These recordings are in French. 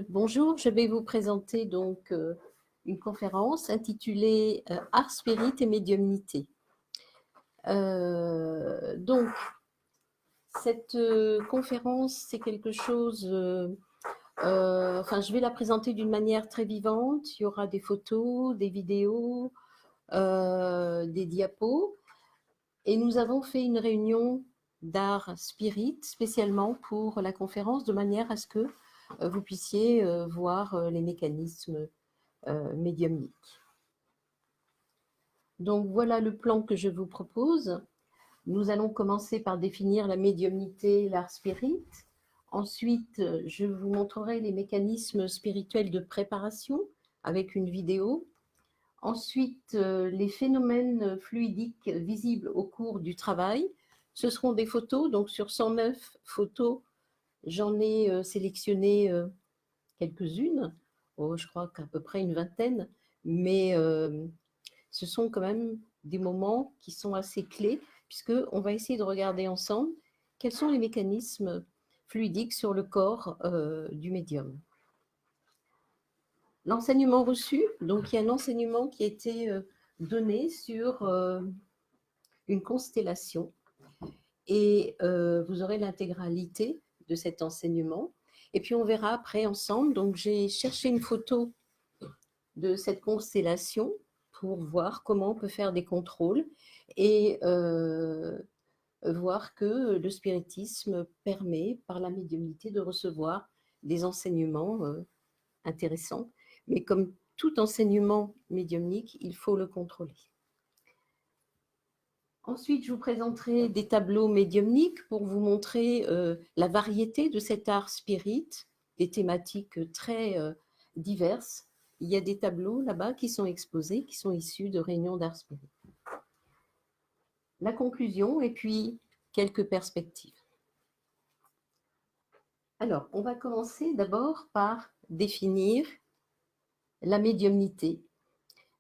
Bonjour, je vais vous présenter donc une conférence intitulée Art, Spirit et Médiumnité. Donc, cette conférence, c'est quelque chose, je vais la présenter d'une manière très vivante. Il y aura des photos, des vidéos, des diapos. Et nous avons fait une réunion d'art spirit spécialement pour la conférence, de manière à ce que vous puissiez voir les mécanismes médiumniques. Donc voilà le plan que je vous propose. Nous allons commencer par définir la médiumnité, l'art spirit. Ensuite, je vous montrerai les mécanismes spirituels de préparation avec une vidéo. Ensuite, les phénomènes fluidiques visibles au cours du travail. Ce seront des photos, donc sur 109 photos, j'en ai sélectionné quelques-unes, je crois qu'à peu près une vingtaine, mais ce sont quand même des moments qui sont assez clés, puisqu'on va essayer de regarder ensemble quels sont les mécanismes fluidiques sur le corps du médium. L'enseignement reçu, donc il y a un enseignement qui a été donné sur une constellation, et vous aurez l'intégralité de cet enseignement. Et puis on verra après ensemble. Donc j'ai cherché une photo de cette constellation pour voir comment on peut faire des contrôles et voir que le spiritisme permet par la médiumnité de recevoir des enseignements intéressants. Mais comme tout enseignement médiumnique, il faut le contrôler. Ensuite, je vous présenterai des tableaux médiumniques pour vous montrer la variété de cet art spirit, des thématiques très diverses. Il y a des tableaux là-bas qui sont exposés, qui sont issus de réunions d'art spirit. La conclusion et puis quelques perspectives. Alors, on va commencer d'abord par définir la médiumnité.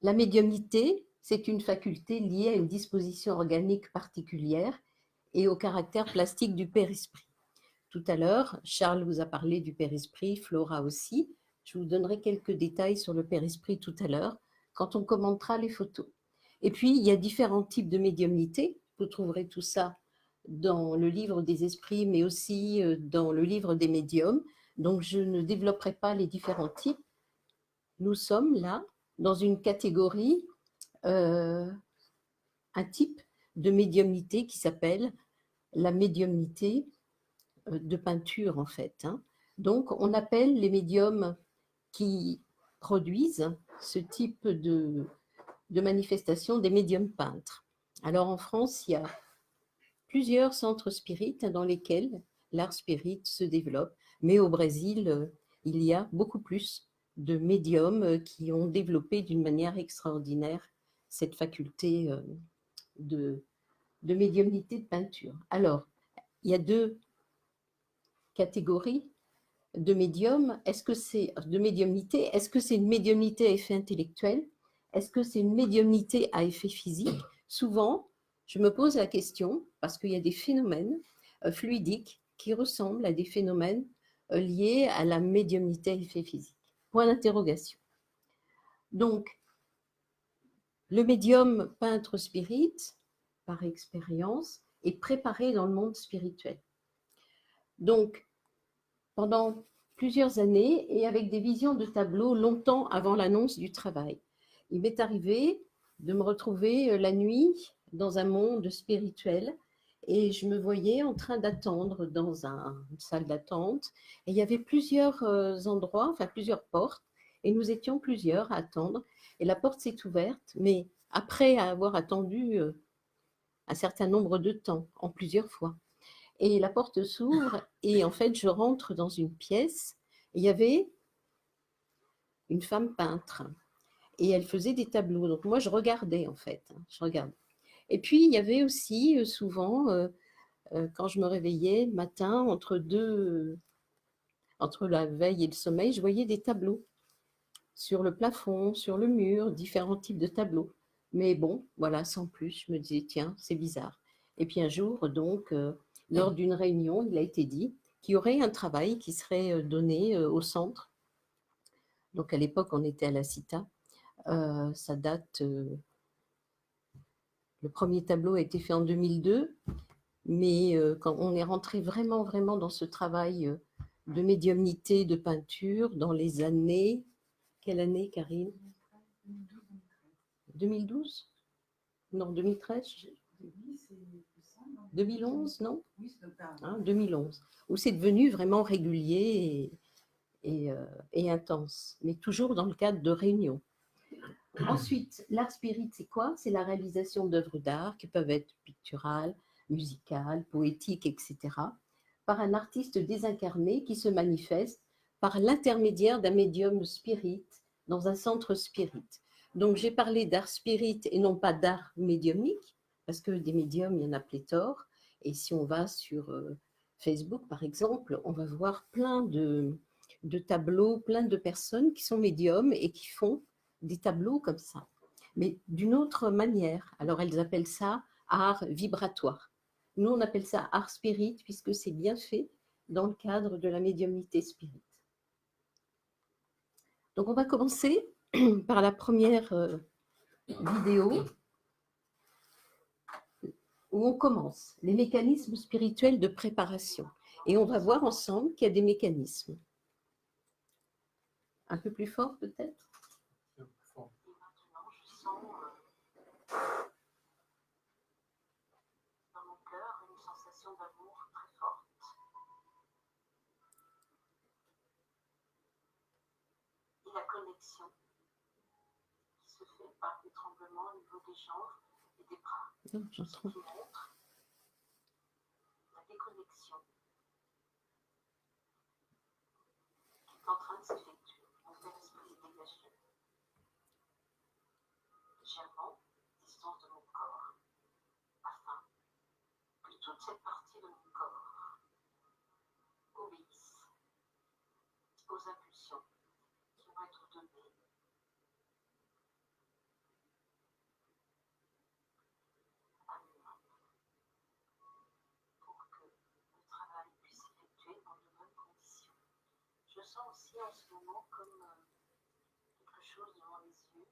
La médiumnité, c'est une faculté liée à une disposition organique particulière et au caractère plastique du père-esprit. Tout à l'heure, Charles vous a parlé du père-esprit, Flora aussi. Je vous donnerai quelques détails sur le père-esprit tout à l'heure, quand on commentera les photos. Et puis, il y a différents types de médiumnité. Vous trouverez tout ça dans le livre des esprits, mais aussi dans le livre des médiums. Donc, je ne développerai pas les différents types. Nous sommes là dans une catégorie, un type de médiumnité qui s'appelle la médiumnité de peinture, en fait. Donc, on appelle les médiums qui produisent ce type de manifestation des médiums peintres. Alors, en France, il y a plusieurs centres spirites dans lesquels l'art spirit se développe, mais au Brésil, il y a beaucoup plus de médiums qui ont développé d'une manière extraordinaire cette faculté de médiumnité de peinture. Alors, il y a deux catégories de médium. Est-ce que c'est de médiumnité? Est-ce que c'est une médiumnité à effet intellectuel? Est-ce que c'est une médiumnité à effet physique? Souvent, je me pose la question parce qu'il y a des phénomènes fluidiques qui ressemblent à des phénomènes liés à la médiumnité à effet physique. Point d'interrogation. Donc, le médium peintre spirit, par expérience, est préparé dans le monde spirituel. Donc, pendant plusieurs années et avec des visions de tableaux longtemps avant l'annonce du travail. Il m'est arrivé de me retrouver la nuit dans un monde spirituel et je me voyais en train d'attendre dans une salle d'attente et il y avait plusieurs endroits, enfin plusieurs portes et nous étions plusieurs à attendre et la porte s'est ouverte, mais après avoir attendu un certain nombre de temps, en plusieurs fois. Et la porte s'ouvre et en fait, je rentre dans une pièce. Et il y avait une femme peintre et elle faisait des tableaux. Donc moi, je regardais en fait. Je regardais. Et puis, il y avait aussi souvent, quand je me réveillais le matin, entre la veille et le sommeil, je voyais des tableaux sur le plafond, sur le mur, différents types de tableaux. Mais bon, voilà, sans plus, je me disais, tiens, c'est bizarre. Et puis un jour, donc, lors d'une réunion, il a été dit qu'il y aurait un travail qui serait donné au centre Donc à l'époque, on était à la Cita. Ça date, le premier tableau a été fait en 2002, mais quand on est rentré vraiment, vraiment dans ce travail de médiumnité, de peinture, dans les années... Quelle année, Karine? 2012? Non, 2013? 2011, non? Hein, 2011, où c'est devenu vraiment régulier et intense, mais toujours dans le cadre de réunions. Ensuite, l'art spirit, c'est quoi? C'est la réalisation d'œuvres d'art qui peuvent être picturales, musicales, poétiques, etc., par un artiste désincarné qui se manifeste par l'intermédiaire d'un médium spirit dans un centre spirit. Donc, j'ai parlé d'art spirit et non pas d'art médiumnique, parce que des médiums, il y en a pléthore. Et si on va sur Facebook, par exemple, on va voir plein de tableaux, plein de personnes qui sont médiums et qui font des tableaux comme ça, mais d'une autre manière. Alors, elles appellent ça art vibratoire. Nous, on appelle ça art spirit, puisque c'est bien fait dans le cadre de la médiumnité spirit. Donc, on va commencer par la première vidéo, où on commence les mécanismes spirituels de préparation. Et on va voir ensemble qu'il y a des mécanismes. Un peu plus fort, peut-être? D'amour très forte. Et la connexion qui se fait par des tremblements au niveau des jambes et des bras. Non, ce qui montre la déconnexion qui est en train de s'effectuer. On fait l'esprit dégagé. Légèrement, distance de mon corps, afin que toute cette partie de mon corps obéisse aux impulsions qui vont être données à l'humain pour que le travail puisse s'effectuer dans de bonnes conditions. Je sens aussi en ce moment comme quelque chose devant les yeux,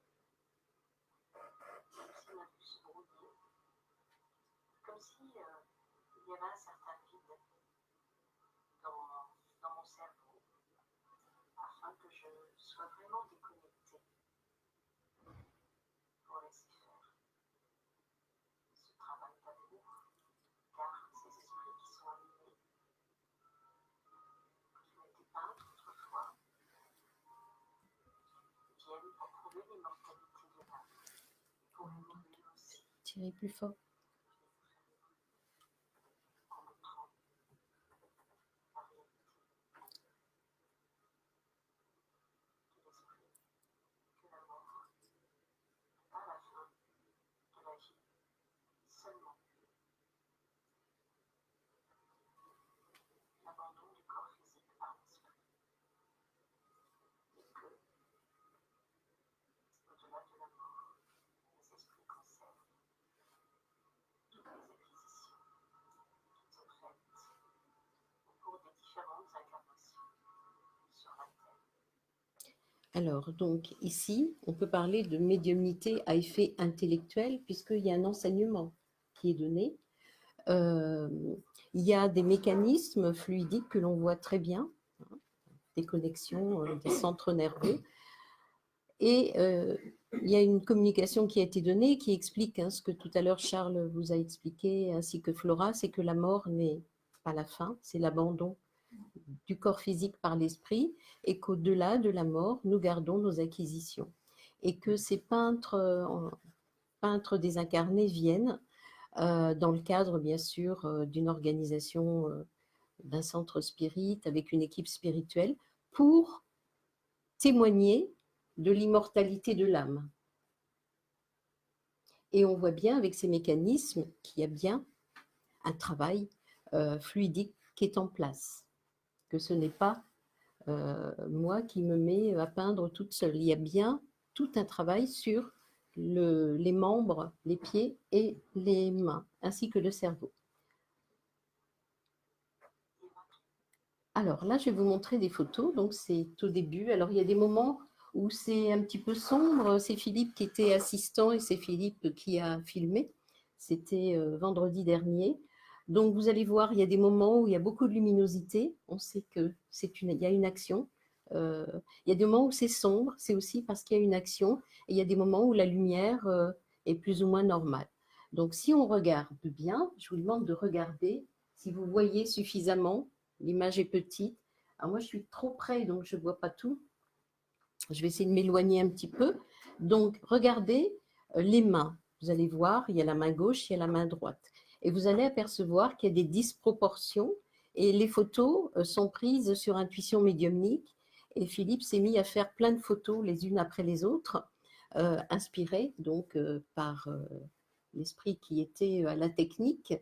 comme si ma vue se brouillait, comme si il y avait un certain vide dans mon cerveau, afin que je sois vraiment déconnectée pour laisser faire ce travail d'amour, car ces esprits qui sont animés, qui ont été peintres autrefois, viennent pour prouver l'immortalité de l'âme, pour évoluer aussi. Tirez plus fort. Seulement l'abandon du corps physique par l'esprit. Et que, au-delà de la mort, les esprits conservent toutes les acquisitions qu'ils ont faites au cours des différentes incarnations sur la Terre. Alors, donc ici, on peut parler de médiumnité à effet intellectuel, puisqu'il y a un enseignement qui est donné. Il y a des mécanismes fluidiques que l'on voit très bien, des connexions des centres nerveux. Et il y a une communication qui a été donnée qui explique ce que tout à l'heure Charles vous a expliqué, ainsi que Flora, c'est que la mort n'est pas la fin, c'est l'abandon du corps physique par l'esprit, et qu'au-delà de la mort, nous gardons nos acquisitions. Et que ces peintres désincarnés viennent dans le cadre, bien sûr, d'une organisation, d'un centre spirit, avec une équipe spirituelle, pour témoigner de l'immortalité de l'âme. Et on voit bien avec ces mécanismes qu'il y a bien un travail fluidique qui est en place, que ce n'est pas moi qui me mets à peindre toute seule. Il y a bien tout un travail sur les membres, les pieds et les mains, ainsi que le cerveau. Alors là, je vais vous montrer des photos. Donc c'est au début. Alors il y a des moments où c'est un petit peu sombre. C'est Philippe qui était assistant et c'est Philippe qui a filmé. C'était vendredi dernier. Donc vous allez voir, il y a des moments où il y a beaucoup de luminosité. On sait que il y a une action. Il y a des moments où c'est sombre, c'est aussi parce qu'il y a une action. Et il y a des moments où la lumière est plus ou moins normale. Donc si on regarde bien, je vous demande de regarder si vous voyez suffisamment. L'image est petite. Alors moi je suis trop près donc je ne vois pas tout. Je vais essayer de m'éloigner un petit peu. Donc regardez les mains. Vous allez voir, il y a la main gauche, il y a la main droite. Et vous allez apercevoir qu'il y a des disproportions et les photos sont prises sur intuition médiumnique. Et Philippe s'est mis à faire plein de photos les unes après les autres, inspirées donc par l'esprit qui était à la technique.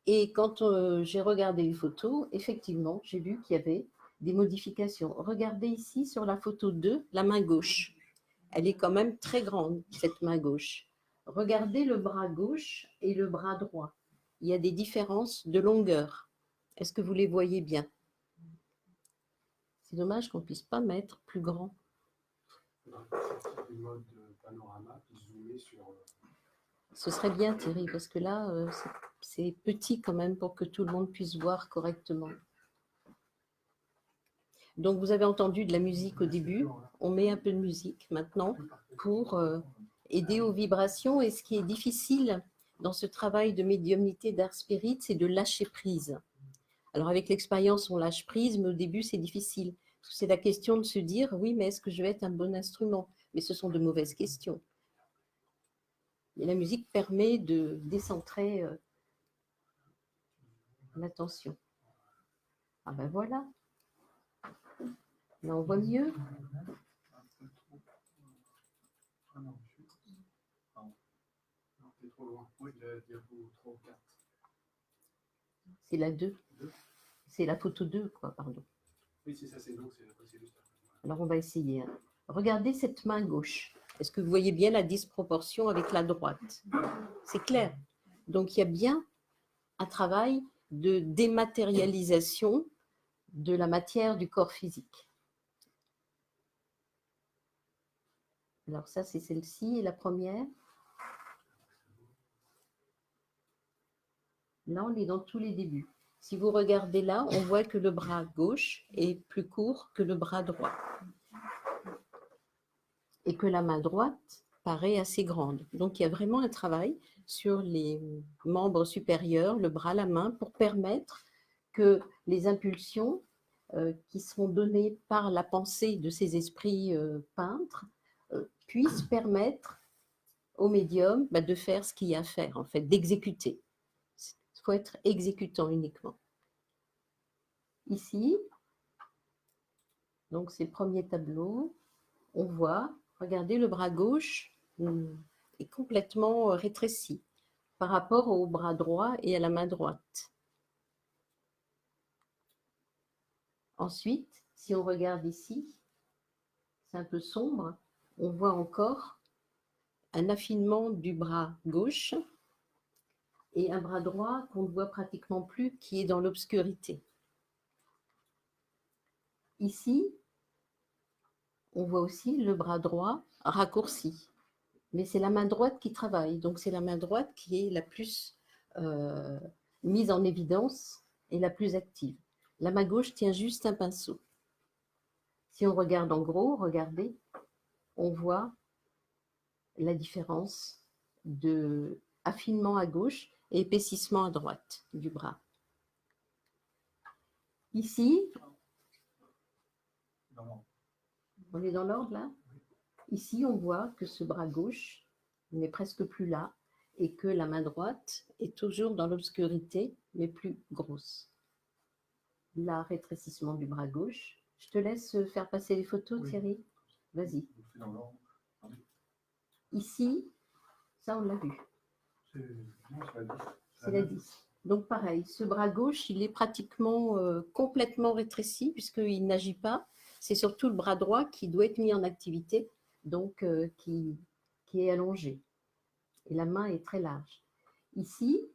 Et quand j'ai regardé les photos, effectivement, j'ai vu qu'il y avait des modifications. Regardez ici sur la photo 2, la main gauche. Elle est quand même très grande, cette main gauche. Regardez le bras gauche et le bras droit. Il y a des différences de longueur. Est-ce que vous les voyez bien? C'est dommage qu'on ne puisse pas mettre plus grand. Ce serait bien, Thierry, parce que là, c'est petit quand même pour que tout le monde puisse voir correctement. Donc, vous avez entendu de la musique au début. On met un peu de musique maintenant pour aider aux vibrations. Et ce qui est difficile dans ce travail de médiumnité d'art spirit, c'est de lâcher prise. Alors, avec l'expérience, on lâche prise, mais au début, c'est difficile. C'est la question de se dire, oui, mais est-ce que je vais être un bon instrument? Mais ce sont de mauvaises questions. Et la musique permet de décentrer l'attention. Ah ben voilà. Là, on voit mieux. C'est la 2. C'est la photo 2, quoi, pardon. Oui, c'est ça, c'est donc, c'est juste. Alors, on va essayer. Regardez cette main gauche. Est-ce que vous voyez bien la disproportion avec la droite? C'est clair. Donc, il y a bien un travail de dématérialisation de la matière du corps physique. Alors, ça, c'est celle-ci, et la première. Là, on est dans tous les débuts. Si vous regardez là, on voit que le bras gauche est plus court que le bras droit. Et que la main droite paraît assez grande. Donc, il y a vraiment un travail sur les membres supérieurs, le bras, la main, pour permettre que les impulsions qui seront données par la pensée de ces esprits peintres puissent permettre au médium de faire ce qu'il y a à faire, en fait, d'exécuter. Il faut être exécutant uniquement. Ici, donc c'est le premier tableau, on voit, regardez, le bras gauche est complètement rétréci par rapport au bras droit et à la main droite. Ensuite, si on regarde ici, c'est un peu sombre, on voit encore un affinement du bras gauche et un bras droit qu'on ne voit pratiquement plus, qui est dans l'obscurité. Ici, on voit aussi le bras droit raccourci. Mais c'est la main droite qui travaille, donc c'est la main droite qui est la plus mise en évidence et la plus active. La main gauche tient juste un pinceau. Si on regarde en gros, regardez, on voit la différence de affinement à gauche et épaississement à droite du bras. Ici, on est dans l'ordre là? Ici, on voit que ce bras gauche n'est presque plus là et que la main droite est toujours dans l'obscurité, mais plus grosse. Là, rétrécissement du bras gauche. Je te laisse faire passer les photos, Thierry. Vas-y. Ici, ça, on l'a vu. C'est la 10. Donc, pareil, ce bras gauche, il est pratiquement complètement rétréci puisqu'il n'agit pas. C'est surtout le bras droit qui doit être mis en activité, donc qui est allongé. Et la main est très large. Ici,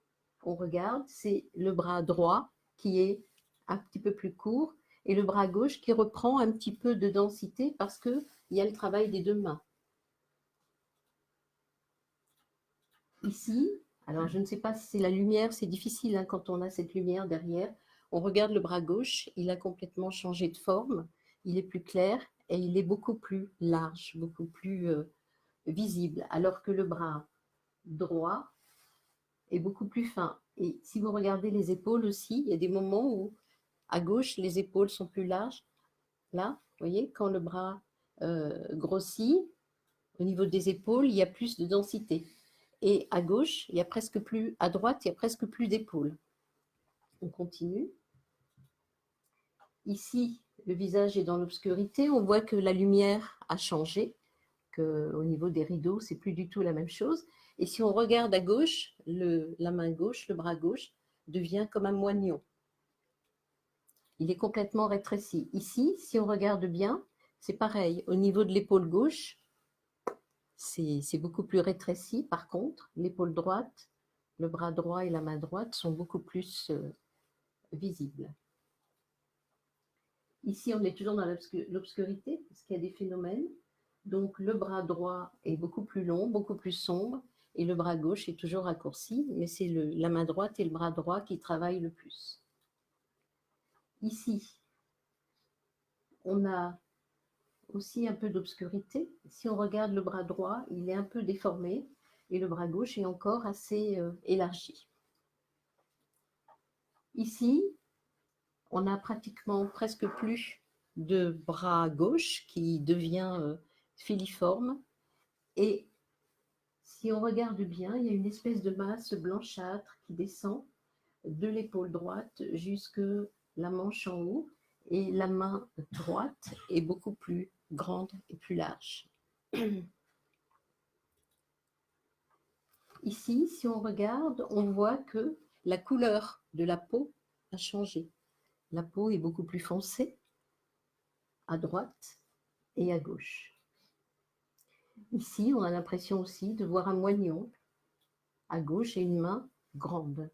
on regarde, c'est le bras droit qui est un petit peu plus court et le bras gauche qui reprend un petit peu de densité parce que il y a le travail des deux mains. Ici, alors je ne sais pas si c'est la lumière, c'est difficile hein, quand on a cette lumière derrière. On regarde le bras gauche, il a complètement changé de forme, il est plus clair et il est beaucoup plus large, beaucoup plus visible, alors que le bras droit est beaucoup plus fin. Et si vous regardez les épaules aussi, il y a des moments où à gauche, les épaules sont plus larges. Là, vous voyez, quand le bras grossit, au niveau des épaules, il y a plus de densité. Et à gauche, il y a presque plus, à droite, il y a presque plus d'épaules. On continue. Ici, le visage est dans l'obscurité. On voit que la lumière a changé, qu'au niveau des rideaux, c'est plus du tout la même chose. Et si on regarde à gauche, la main gauche, le bras gauche, devient comme un moignon. Il est complètement rétréci. Ici, si on regarde bien, c'est pareil. Au niveau de l'épaule gauche, c'est beaucoup plus rétréci. Par contre, l'épaule droite, le bras droit et la main droite sont beaucoup plus visibles. Ici, on est toujours dans l'obscurité, parce qu'il y a des phénomènes. Donc, le bras droit est beaucoup plus long, beaucoup plus sombre, et le bras gauche est toujours raccourci, mais c'est la main droite et le bras droit qui travaillent le plus. Ici, on a aussi un peu d'obscurité. Si on regarde le bras droit, il est un peu déformé, et le bras gauche est encore assez élargi. Ici, on a pratiquement presque plus de bras gauche qui devient filiforme. Et si on regarde bien, il y a une espèce de masse blanchâtre qui descend de l'épaule droite jusque la manche en haut. Et la main droite est beaucoup plus grande et plus large. Ici, si on regarde, on voit que la couleur de la peau a changé. La peau est beaucoup plus foncée à droite et à gauche. Ici, on a l'impression aussi de voir un moignon à gauche et une main grande.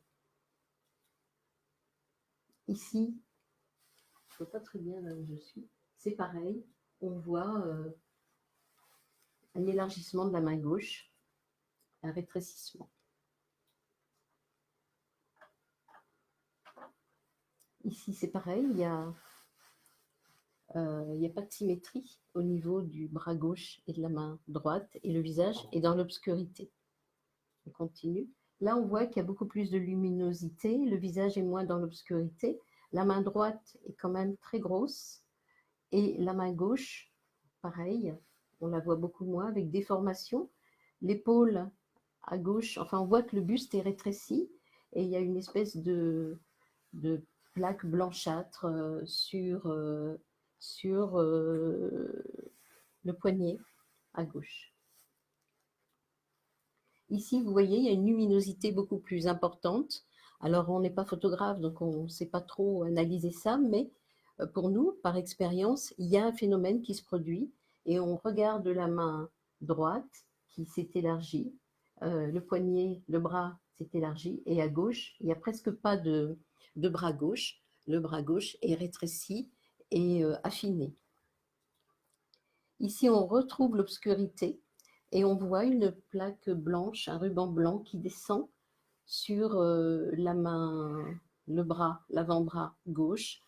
Ici, je ne vois pas très bien là où je suis, c'est pareil, on voit un élargissement de la main gauche, un rétrécissement. Ici, c'est pareil, il n'y a pas de symétrie au niveau du bras gauche et de la main droite, et le visage est dans l'obscurité. On continue. Là, on voit qu'il y a beaucoup plus de luminosité, le visage est moins dans l'obscurité, la main droite est quand même très grosse, et la main gauche, pareil, on la voit beaucoup moins, avec déformation. L'épaule à gauche, enfin on voit que le buste est rétréci, et il y a une espèce de plaque blanchâtre sur le poignet à gauche. Ici, vous voyez, il y a une luminosité beaucoup plus importante. Alors, on n'est pas photographe, donc on ne sait pas trop analyser ça, mais pour nous, par expérience, il y a un phénomène qui se produit et on regarde la main droite qui s'est élargie, le poignet, le bras s'est élargi, et à gauche, il n'y a presque pas de bras gauche. Le bras gauche est rétréci et affiné. Ici, on retrouve l'obscurité et on voit une plaque blanche, un ruban blanc qui descend sur la main, le bras, l'avant-bras gauche,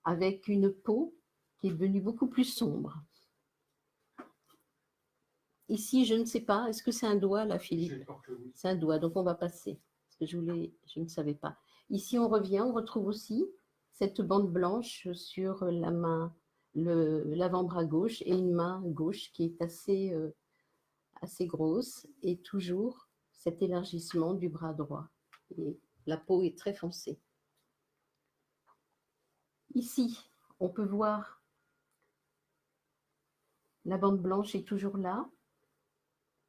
avec une peau qui est devenue beaucoup plus sombre. Ici, je ne sais pas, est-ce que c'est un doigt là, Philippe? C'est un doigt, donc on va passer, parce que je ne savais pas. Ici, on revient, on retrouve aussi cette bande blanche sur la main, l'avant-bras gauche, et une main gauche qui est assez grosse, et toujours cet élargissement du bras droit. Et la peau est très foncée. Ici, on peut voir la bande blanche est toujours là,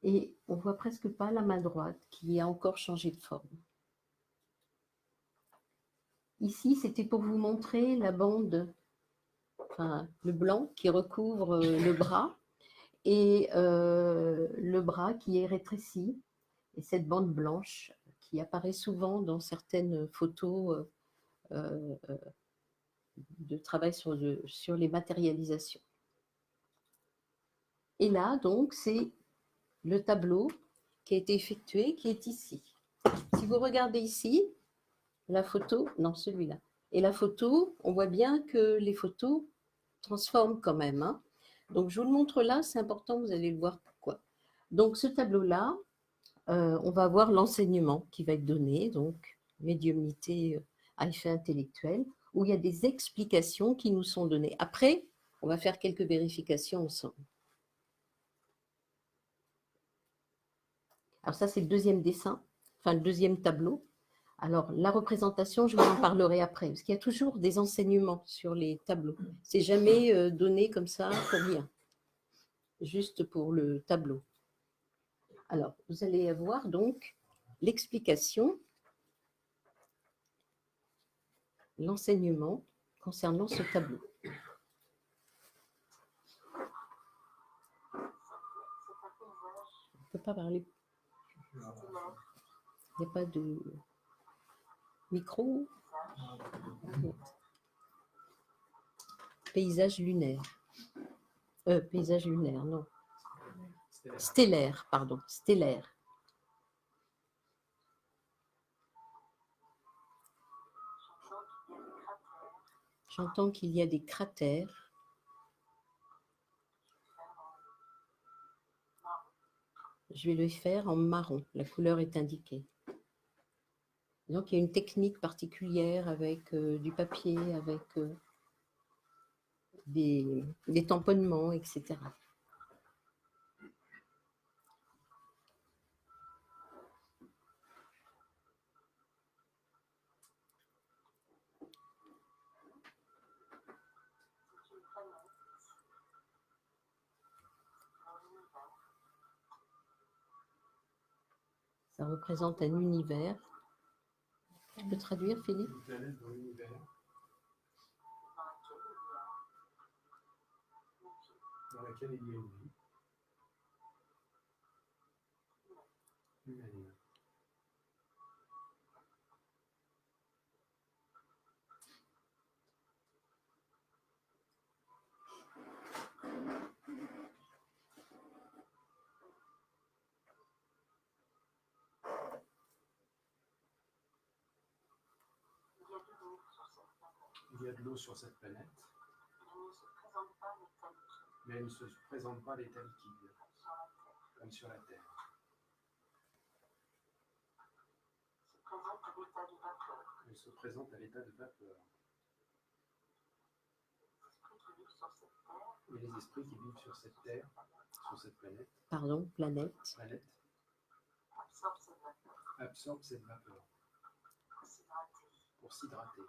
et on voit presque pas la main droite qui a encore changé de forme. Ici, c'était pour vous montrer la bande, enfin le blanc qui recouvre le bras, et le bras qui est rétréci, et cette bande blanche qui apparaît souvent dans certaines photos de travail sur les matérialisations. Et là, donc, c'est le tableau qui a été effectué, qui est ici. Si vous regardez ici, la photo, non, celui-là. Et la photo, on voit bien que les photos transforment quand même, hein. Donc, je vous le montre là, c'est important, vous allez le voir pourquoi. Donc, ce tableau-là, on va voir l'enseignement qui va être donné, donc médiumnité à effet intellectuel, où il y a des explications qui nous sont données. Après, on va faire quelques vérifications ensemble. Alors ça, c'est le deuxième dessin, enfin le deuxième tableau. Alors la représentation, je vous en parlerai après, parce qu'il y a toujours des enseignements sur les tableaux. C'est jamais donné comme ça pour rien, juste pour le tableau. Alors, vous allez avoir donc l'explication, l'enseignement concernant ce tableau. On ne peut pas parler. Il n'y a pas de micro. Paysage lunaire. Paysage lunaire, non. Stellaire, pardon. Stellaire. J'entends qu'il y a des cratères. Je vais le faire en marron. La couleur est indiquée. Donc, il y a une technique particulière avec du papier, avec des tamponnements, etc. Ça représente un univers. Tu peux traduire, Philippe? Une planète dans l'univers dans laquelle il y a une vie humaine. Il y a de l'eau sur cette planète, mais elle ne se présente pas à l'état liquide, comme sur la Terre. Elle se présente à l'état de vapeur. Et les esprits qui vivent sur cette Terre, sur cette planète, Pardon, planète. Absorbent cette vapeur pour s'hydrater.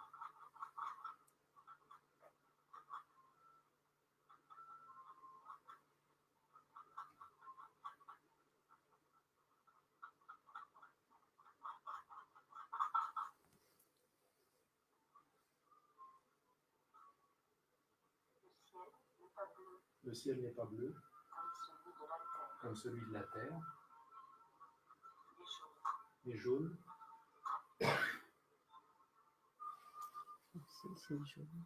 Le ciel n'est pas bleu, comme celui de la Terre, mais jaune. C'est jaune.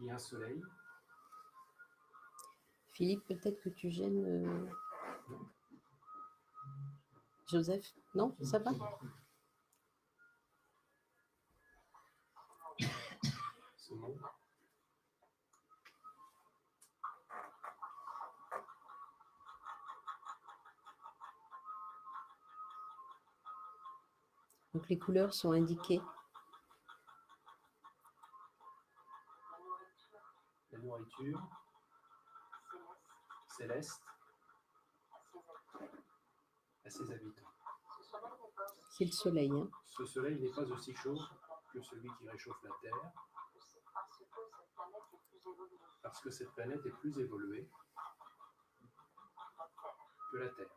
Il y a un soleil. Philippe, peut-être que tu gênes Joseph? Non, ça va? Ce monde. Donc les couleurs sont indiquées. La nourriture céleste à ses habitants. C'est le soleil, hein. Ce soleil n'est pas aussi chaud que celui qui réchauffe la Terre, parce que cette planète est plus évoluée que la Terre.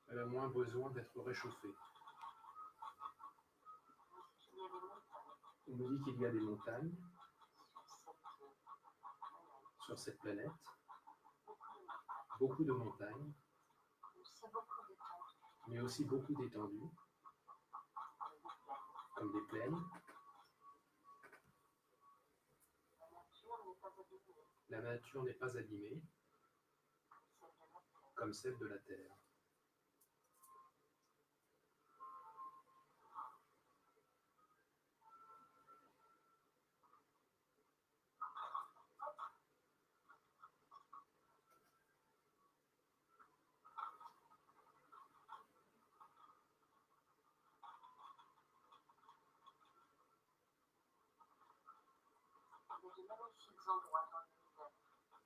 Elle a moins besoin d'être réchauffée. On nous dit qu'il y a des montagnes sur cette planète, beaucoup de montagnes, mais aussi beaucoup d'étendues, comme des plaines. La nature n'est pas abîmée, comme celle de la Terre.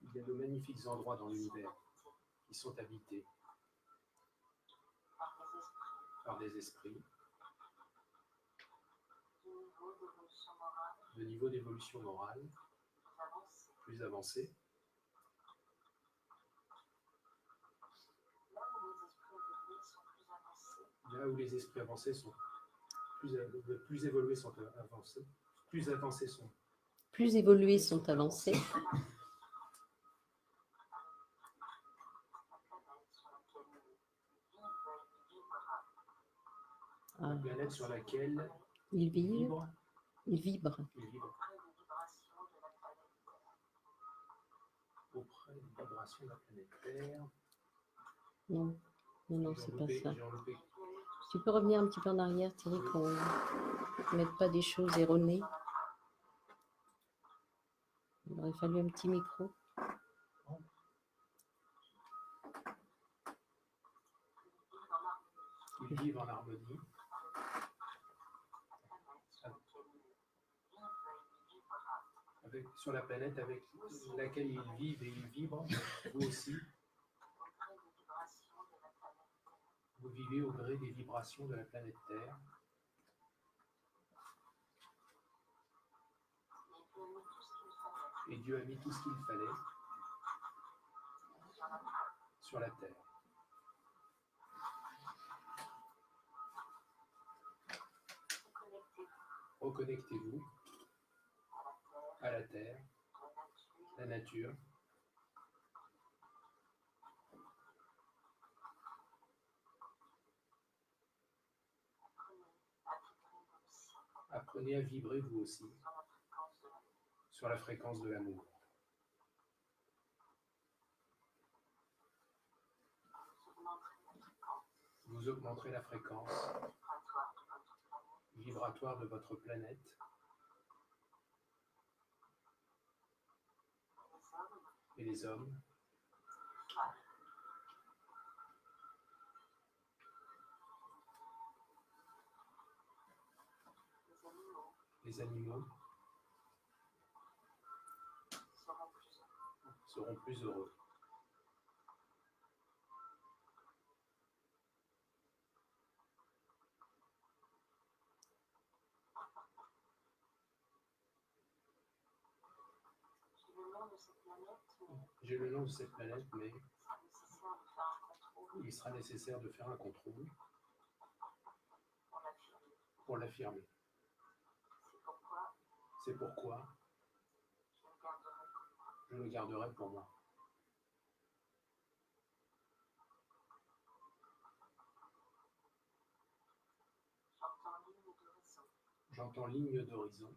Il y a de magnifiques endroits dans l'univers qui sont habités par des esprits de niveau d'évolution morale plus avancé, là où les esprits avancés sont plus évolués sont avancés, plus avancés sont. Plus évolués sont avancés. La planète sur laquelle Il vibre. vibre, Il vibre. auprès des vibrations de la planète Terre. Non, non, non, c'est pas ça. J'ai enlevé. Tu peux revenir un petit peu en arrière, Thierry, qu'on ne mette pas des choses erronées. Il aurait fallu un petit micro. Ils vivent en harmonie. Sur la planète avec laquelle ils vivent et ils vibrent, vous aussi, vous vivez au gré des vibrations de la planète Terre. Et Dieu a mis tout ce qu'il fallait sur la Terre. Reconnectez-vous à la Terre, la nature. Apprenez à vibrer vous aussi sur la fréquence de l'amour. Vous augmenterez la fréquence vibratoire de votre planète. Et les hommes, les animaux seront plus heureux. J'ai le nom de cette planète, mais il sera nécessaire de faire un contrôle pour l'affirmer. C'est pourquoi je le garderai pour moi. J'entends ligne d'horizon,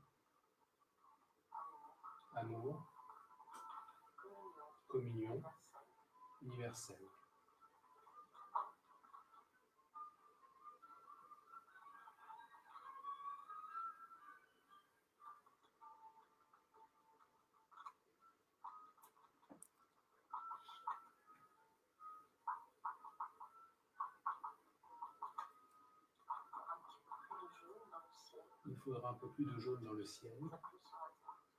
amour, communion universelle. Il faudra un peu plus de jaune dans le ciel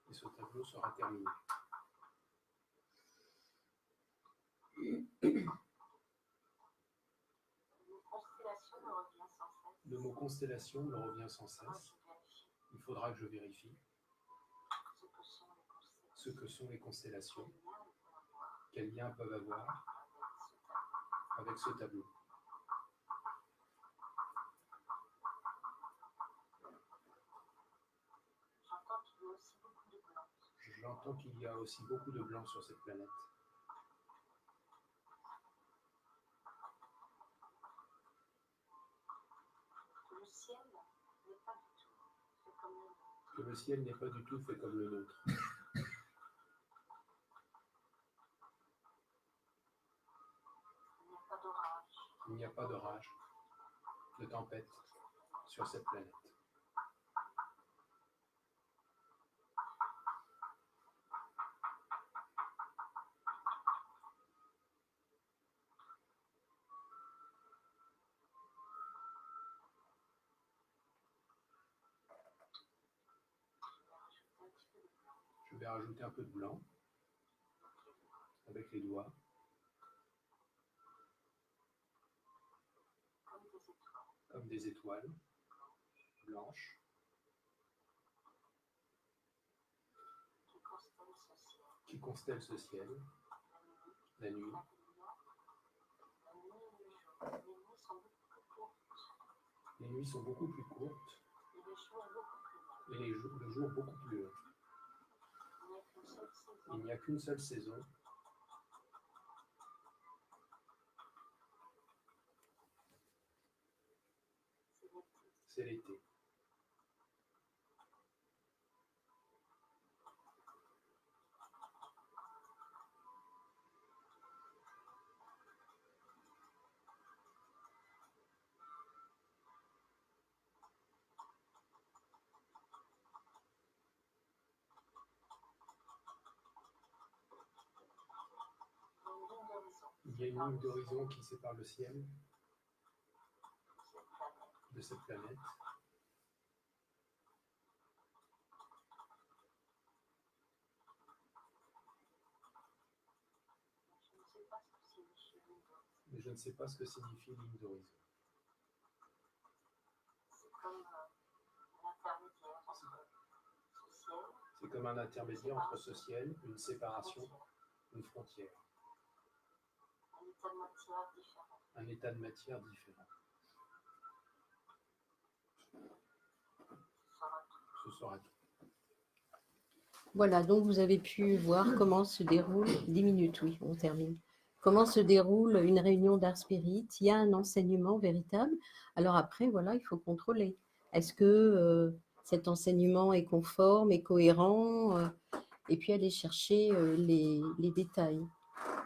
et ce tableau sera terminé. Le mot constellation me revient sans cesse. Il faudra que je vérifie ce que sont les constellations, quels liens peuvent avoir avec ce tableau. J'entends qu'il y a aussi beaucoup de blanc sur cette planète. ciel n'est pas du tout fait comme le nôtre. Que le ciel n'est pas du tout fait comme le nôtre. Il n'y a pas d'orage. Il n'y a pas d'orage, de tempête sur cette planète. Je vais rajouter un peu de blanc avec les doigts, comme des étoiles blanches qui constellent ce ciel, la nuit. Les nuits sont beaucoup plus courtes et le jour beaucoup plus long. Il n'y a qu'une seule saison. C'est l'été. Il y a une ligne d'horizon qui sépare le ciel de cette planète. Mais je ne sais pas ce que signifie ligne d'horizon. C'est comme un intermédiaire entre ce ciel, une séparation, une frontière. Un état de matière différent. Ce sera tout. Voilà, donc vous avez pu voir comment se déroule, 10 minutes, oui, on termine. Comment se déroule une réunion d'art spirit. Il y a un enseignement véritable. Alors après, voilà, il faut contrôler. Est-ce que cet enseignement est conforme, est cohérent et puis aller chercher les détails.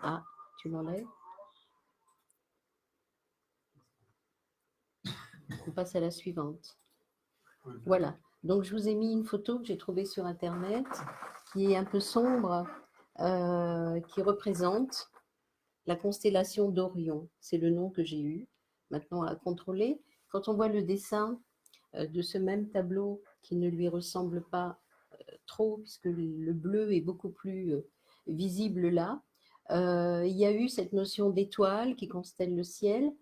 Ah, tu l'enlèves? On passe à la suivante. Voilà. Donc, je vous ai mis une photo que j'ai trouvée sur Internet qui est un peu sombre, qui représente la constellation d'Orion. C'est le nom que j'ai eu maintenant à contrôler. Quand on voit le dessin de ce même tableau qui ne lui ressemble pas trop, puisque le bleu est beaucoup plus visible là, il y a eu cette notion d'étoile qui constelle le ciel.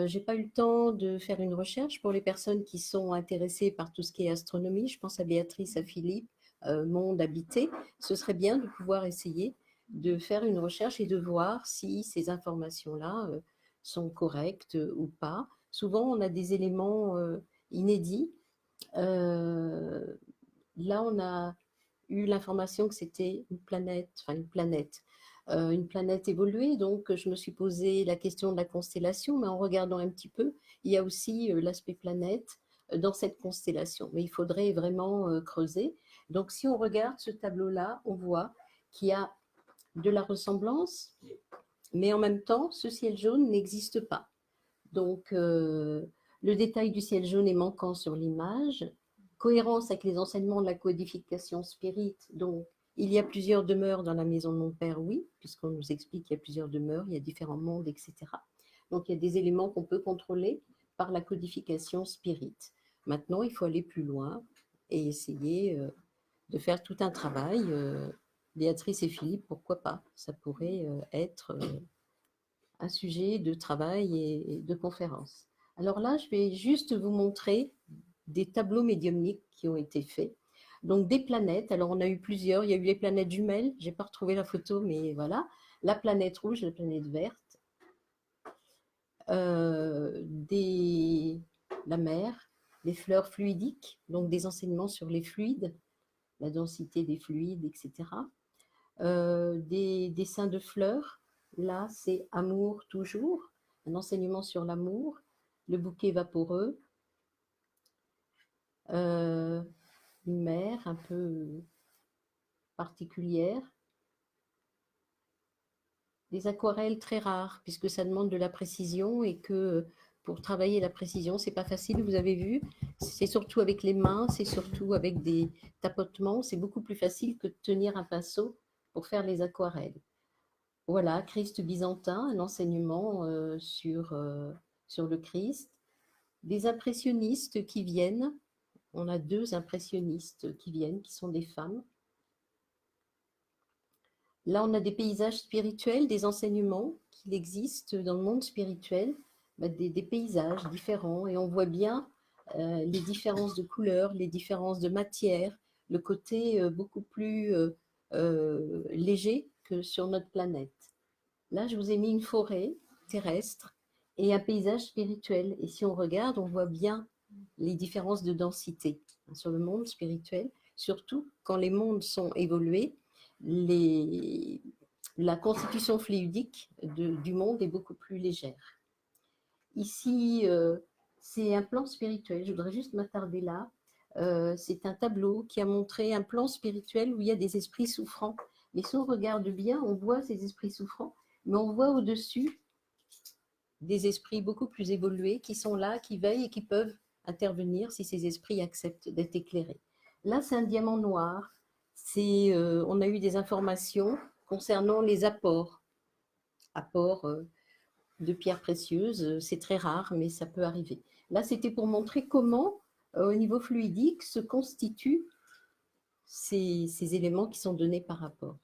J'ai pas eu le temps de faire une recherche pour les personnes qui sont intéressées par tout ce qui est astronomie. Je pense à Béatrice, à Philippe, monde habité. Ce serait bien de pouvoir essayer de faire une recherche et de voir si ces informations-là sont correctes ou pas. Souvent, on a des éléments inédits. Là, on a eu l'information que c'était une planète évoluée. Donc, je me suis posé la question de la constellation, mais en regardant un petit peu, il y a aussi l'aspect planète dans cette constellation. Mais il faudrait vraiment creuser. Donc, si on regarde ce tableau-là, on voit qu'il y a de la ressemblance, mais en même temps, ce ciel jaune n'existe pas. Donc, le détail du ciel jaune est manquant sur l'image. Cohérence avec les enseignements de la codification spirit. Donc, il y a plusieurs demeures dans la maison de mon père, oui, puisqu'on nous explique qu'il y a plusieurs demeures, il y a différents mondes, etc. Donc, il y a des éléments qu'on peut contrôler par la codification spirit. Maintenant, il faut aller plus loin et essayer de faire tout un travail. Béatrice et Philippe, pourquoi pas? Ça pourrait être un sujet de travail et de conférence. Alors là, je vais juste vous montrer des tableaux médiumniques qui ont été faits. Donc des planètes, alors on a eu plusieurs, il y a eu les planètes jumelles, je n'ai pas retrouvé la photo, mais voilà, la planète rouge, la planète verte, la mer, les fleurs fluidiques, donc des enseignements sur les fluides, la densité des fluides, etc. Des dessins de fleurs, là c'est amour toujours, un enseignement sur l'amour, le bouquet vaporeux, une mer un peu particulière. Des aquarelles très rares, puisque ça demande de la précision et que pour travailler la précision, c'est pas facile, vous avez vu. C'est surtout avec les mains, c'est surtout avec des tapotements. C'est beaucoup plus facile que de tenir un pinceau pour faire les aquarelles. Voilà, Christ byzantin, un enseignement sur le Christ. Des impressionnistes qui viennent. On a 2 impressionnistes qui viennent, qui sont des femmes. Là, on a des paysages spirituels, des enseignements qu'il existe dans le monde spirituel, des paysages différents, et on voit bien les différences de couleurs, les différences de matière, le côté beaucoup plus léger que sur notre planète. Là, je vous ai mis une forêt terrestre et un paysage spirituel. Et si on regarde, on voit bien les différences de densité sur le monde spirituel, surtout quand les mondes sont évolués. La constitution fluidique du monde est beaucoup plus légère. Ici, c'est un plan spirituel. Je voudrais juste m'attarder là. C'est un tableau qui a montré un plan spirituel où il y a des esprits souffrants. Mais si on regarde bien, on voit ces esprits souffrants, mais on voit au-dessus des esprits beaucoup plus évolués qui sont là, qui veillent et qui peuvent intervenir si ces esprits acceptent d'être éclairés. Là, c'est un diamant noir. On a eu des informations concernant les apports de pierres précieuses. C'est très rare, mais ça peut arriver. Là, c'était pour montrer comment, au niveau fluidique, se constituent ces éléments qui sont donnés par rapport.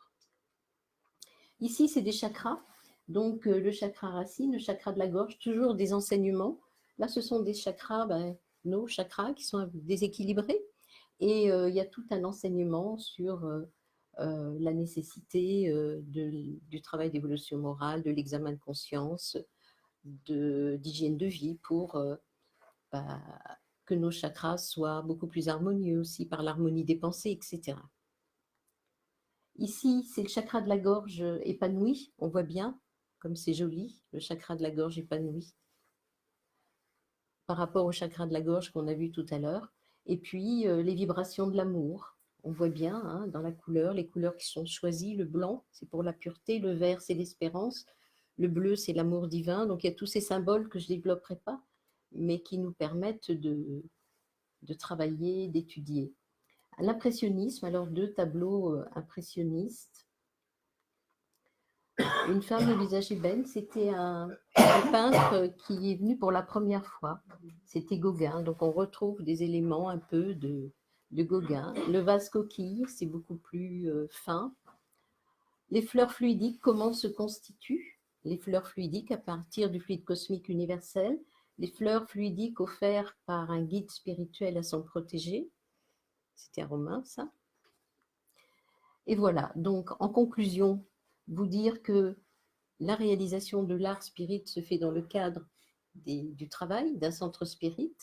Ici, c'est des chakras. Donc, le chakra racine, le chakra de la gorge, toujours des enseignements. Là, ce sont des chakras, nos chakras qui sont déséquilibrés. Et il y a tout un enseignement sur la nécessité du travail d'évolution morale, de l'examen de conscience, d'hygiène de vie pour que nos chakras soient beaucoup plus harmonieux aussi par l'harmonie des pensées, etc. Ici, c'est le chakra de la gorge épanoui, on voit bien, comme c'est joli, le chakra de la gorge épanoui, par rapport au chakra de la gorge qu'on a vu tout à l'heure. Et puis, les vibrations de l'amour, on voit bien hein, dans la couleur, les couleurs qui sont choisies, le blanc, c'est pour la pureté, le vert, c'est l'espérance, le bleu, c'est l'amour divin. Donc, il y a tous ces symboles que je ne développerai pas, mais qui nous permettent de travailler, d'étudier. L'impressionnisme, alors 2 tableaux impressionnistes. Une femme au visage ébène, c'était un peintre qui est venu pour la première fois. C'était Gauguin, donc on retrouve des éléments un peu de Gauguin. Le vase coquille, c'est beaucoup plus fin. Les fleurs fluidiques, comment se constituent les fleurs fluidiques à partir du fluide cosmique universel. Les fleurs fluidiques offertes par un guide spirituel à son protégé. C'était un Romain, ça. Et voilà, donc en conclusion, vous dire que la réalisation de l'art spirit se fait dans le cadre du travail d'un centre spirit,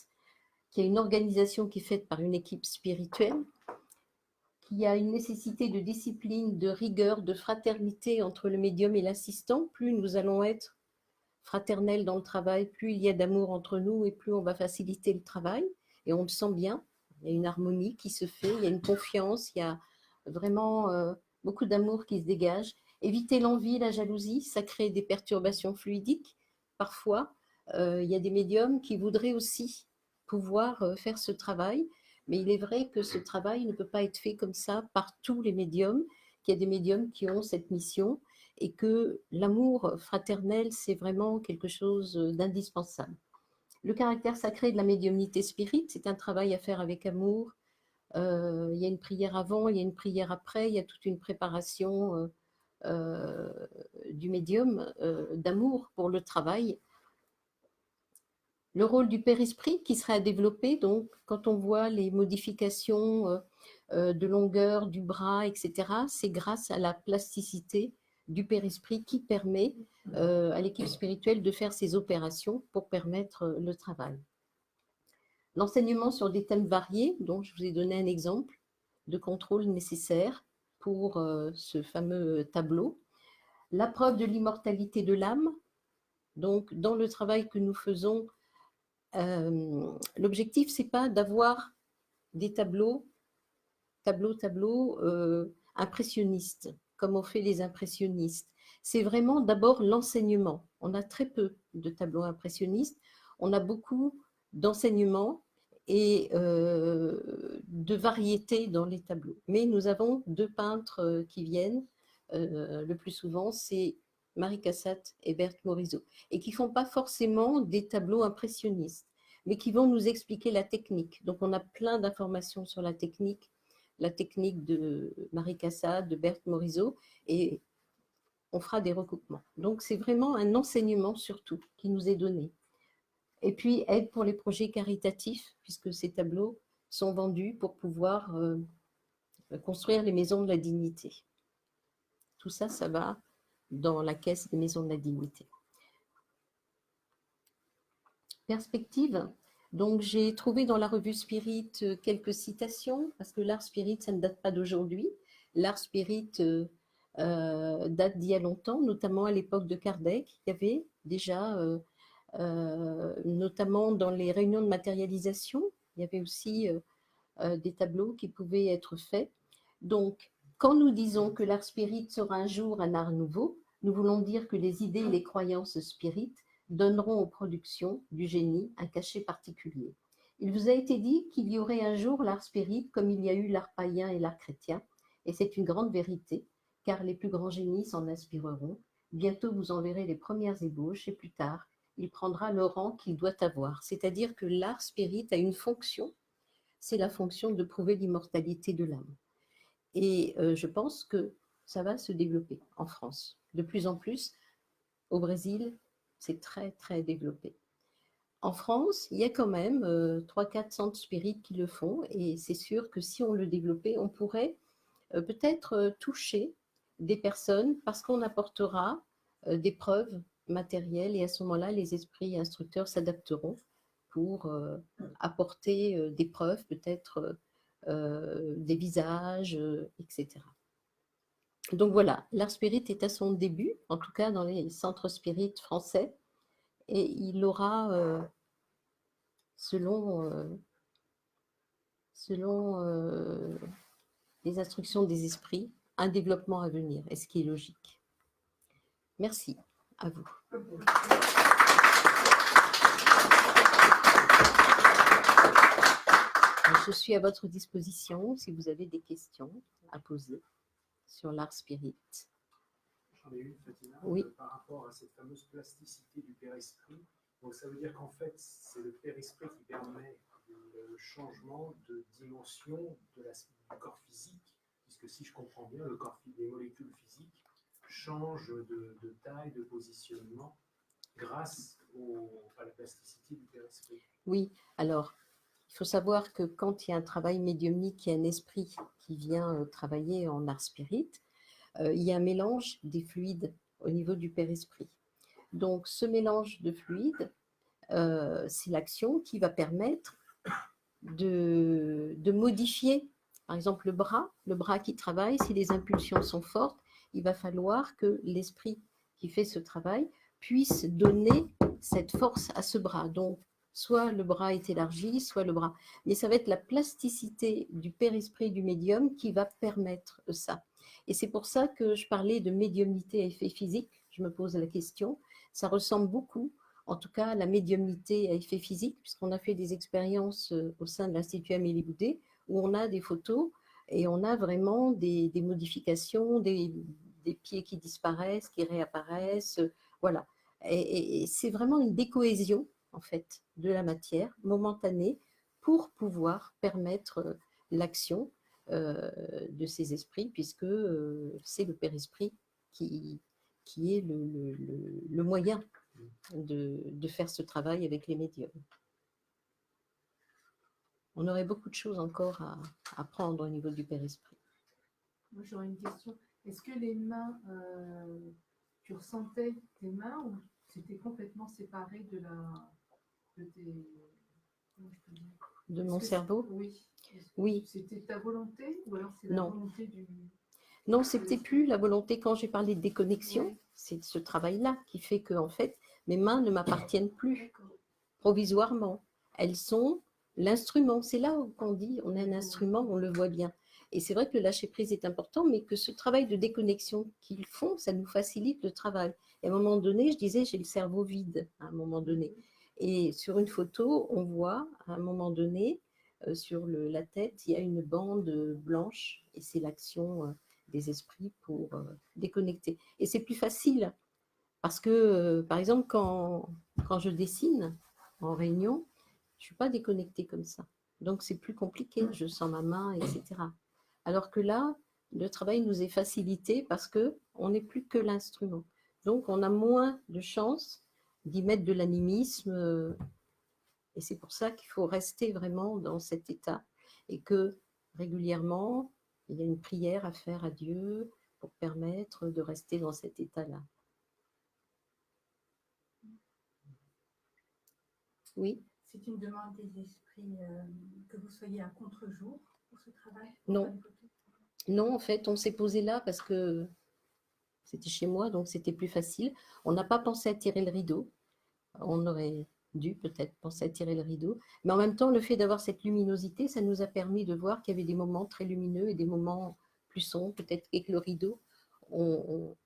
qu'il y a une organisation qui est faite par une équipe spirituelle, qu'il y a une nécessité de discipline, de rigueur, de fraternité entre le médium et l'assistant. Plus nous allons être fraternels dans le travail, plus il y a d'amour entre nous et plus on va faciliter le travail. Et on le sent bien, il y a une harmonie qui se fait, il y a une confiance, il y a vraiment beaucoup d'amour qui se dégage. Éviter l'envie, la jalousie, ça crée des perturbations fluidiques. Parfois, il y a des médiums qui voudraient aussi pouvoir faire ce travail, mais il est vrai que ce travail ne peut pas être fait comme ça par tous les médiums, qu'il y a des médiums qui ont cette mission et que l'amour fraternel, c'est vraiment quelque chose d'indispensable. Le caractère sacré de la médiumnité spirit, c'est un travail à faire avec amour. Il y a une prière avant, il y a une prière après, il y a toute une préparation du médium d'amour pour le travail. Le rôle du père-esprit qui serait à développer, donc quand on voit les modifications de longueur du bras, etc., c'est grâce à la plasticité du père-esprit qui permet à l'équipe spirituelle de faire ces opérations pour permettre le travail. L'enseignement sur des thèmes variés, dont je vous ai donné un exemple de contrôle nécessaire pour ce fameux tableau. La preuve de l'immortalité de l'âme. Donc, dans le travail que nous faisons, l'objectif, ce n'est pas d'avoir des tableaux impressionnistes, comme ont fait les impressionnistes. C'est vraiment d'abord l'enseignement. On a très peu de tableaux impressionnistes, on a beaucoup d'enseignements et de variété dans les tableaux. Mais nous avons deux peintres qui viennent, le plus souvent, c'est Marie Cassatt et Berthe Morisot, et qui ne font pas forcément des tableaux impressionnistes, mais qui vont nous expliquer la technique. Donc on a plein d'informations sur la technique de Marie Cassatt, de Berthe Morisot, et on fera des recoupements. Donc c'est vraiment un enseignement surtout qui nous est donné. Et puis aide pour les projets caritatifs, puisque ces tableaux sont vendus pour pouvoir construire les maisons de la dignité. Tout ça, ça va dans la caisse des maisons de la dignité. Perspective. Donc, j'ai trouvé dans la revue Spirit quelques citations, parce que l'art spirit, ça ne date pas d'aujourd'hui. L'art spirit date d'il y a longtemps, notamment à l'époque de Kardec. Il y avait déjà, notamment dans les réunions de matérialisation, il y avait aussi des tableaux qui pouvaient être faits. Donc, quand nous disons que l'art spirit sera un jour un art nouveau, nous voulons dire que les idées et les croyances spirites donneront aux productions du génie un cachet particulier. Il vous a été dit qu'il y aurait un jour l'art spirit comme il y a eu l'art païen et l'art chrétien, et c'est une grande vérité, car les plus grands génies s'en inspireront. Bientôt vous en verrez les premières ébauches, et plus tard, il prendra le rang qu'il doit avoir. C'est-à-dire que l'art spirit a une fonction, c'est la fonction de prouver l'immortalité de l'âme. Et je pense que ça va se développer en France. De plus en plus, au Brésil, c'est très, très développé. En France, il y a quand même 3-4 centres spirites qui le font, et c'est sûr que si on le développait, on pourrait peut-être toucher des personnes parce qu'on apportera des preuves matérielles, et à ce moment-là, les esprits instructeurs s'adapteront pour apporter des preuves, peut-être des visages, etc. Donc voilà, l'art spirit est à son début, en tout cas dans les centres spirites français, et il aura, selon les instructions des esprits, un développement à venir, et ce qui est logique. Merci, à vous. Je suis à votre disposition si vous avez des questions à poser sur l'art spirit. J'en ai une, Fatima, Oui. Par rapport à cette fameuse plasticité du père-esprit. Donc ça veut dire qu'en fait, c'est le père-esprit qui permet le changement de dimension du corps physique, puisque si je comprends bien, les molécules physiques changent de taille, de positionnement, grâce à la plasticité du père-esprit. Oui, alors, il faut savoir que quand il y a un travail médiumnique, il y a un esprit qui vient travailler en art spirit, il y a un mélange des fluides au niveau du père-esprit. Donc, ce mélange de fluides, c'est l'action qui va permettre de modifier, par exemple, le bras qui travaille. Si les impulsions sont fortes, il va falloir que l'esprit qui fait ce travail puisse donner cette force à ce bras. Donc, soit le bras est élargi, soit le bras. Mais ça va être la plasticité du père-esprit du médium qui va permettre ça. Et c'est pour ça que je parlais de médiumnité à effet physique. Je me pose la question. Ça ressemble beaucoup, en tout cas, à la médiumnité à effet physique, puisqu'on a fait des expériences au sein de l'Institut Amélie Boudet, où on a des photos et on a vraiment des modifications, des pieds qui disparaissent, qui réapparaissent, voilà. Et c'est vraiment une décohésion, en fait, de la matière momentanée pour pouvoir permettre l'action de ces esprits, puisque c'est le père-esprit qui est le moyen de faire ce travail avec les médiums. On aurait beaucoup de choses encore à apprendre au niveau du père-esprit. Moi, j'aurais une question. Est-ce que les mains, tu ressentais tes mains ou c'était complètement séparé de tes... Comment je peux dire ? De mon cerveau ? Oui. Oui. C'était ta volonté ou alors c'est la volonté du... Non, c'était plus la volonté. Quand j'ai parlé de déconnexion, oui. C'est ce travail-là qui fait que, en fait, mes mains ne m'appartiennent plus provisoirement. Elles sont l'instrument, c'est là où on dit on a un instrument, on le voit bien. Et c'est vrai que le lâcher-prise est important, mais que ce travail de déconnexion qu'ils font, ça nous facilite le travail. Et à un moment donné, je disais, j'ai le cerveau vide, à un moment donné. Et sur une photo, on voit, à un moment donné, sur la tête, il y a une bande blanche, et c'est l'action des esprits pour déconnecter. Et c'est plus facile, parce que, par exemple, quand je dessine en réunion, je ne suis pas déconnectée comme ça. Donc, c'est plus compliqué. Je sens ma main, etc. Alors que là, le travail nous est facilité parce qu'on n'est plus que l'instrument. Donc, on a moins de chances d'y mettre de l'animisme. Et c'est pour ça qu'il faut rester vraiment dans cet état. Et que régulièrement, il y a une prière à faire à Dieu pour permettre de rester dans cet état-là. Oui. C'est une demande des esprits que vous soyez à contre-jour pour ce travail? Non. Non, en fait, on s'est posé là parce que c'était chez moi, donc c'était plus facile. On n'a pas pensé à tirer le rideau. On aurait dû peut-être penser à tirer le rideau. Mais en même temps, le fait d'avoir cette luminosité, ça nous a permis de voir qu'il y avait des moments très lumineux et des moments plus sombres. Peut-être qu'avec le rideau, on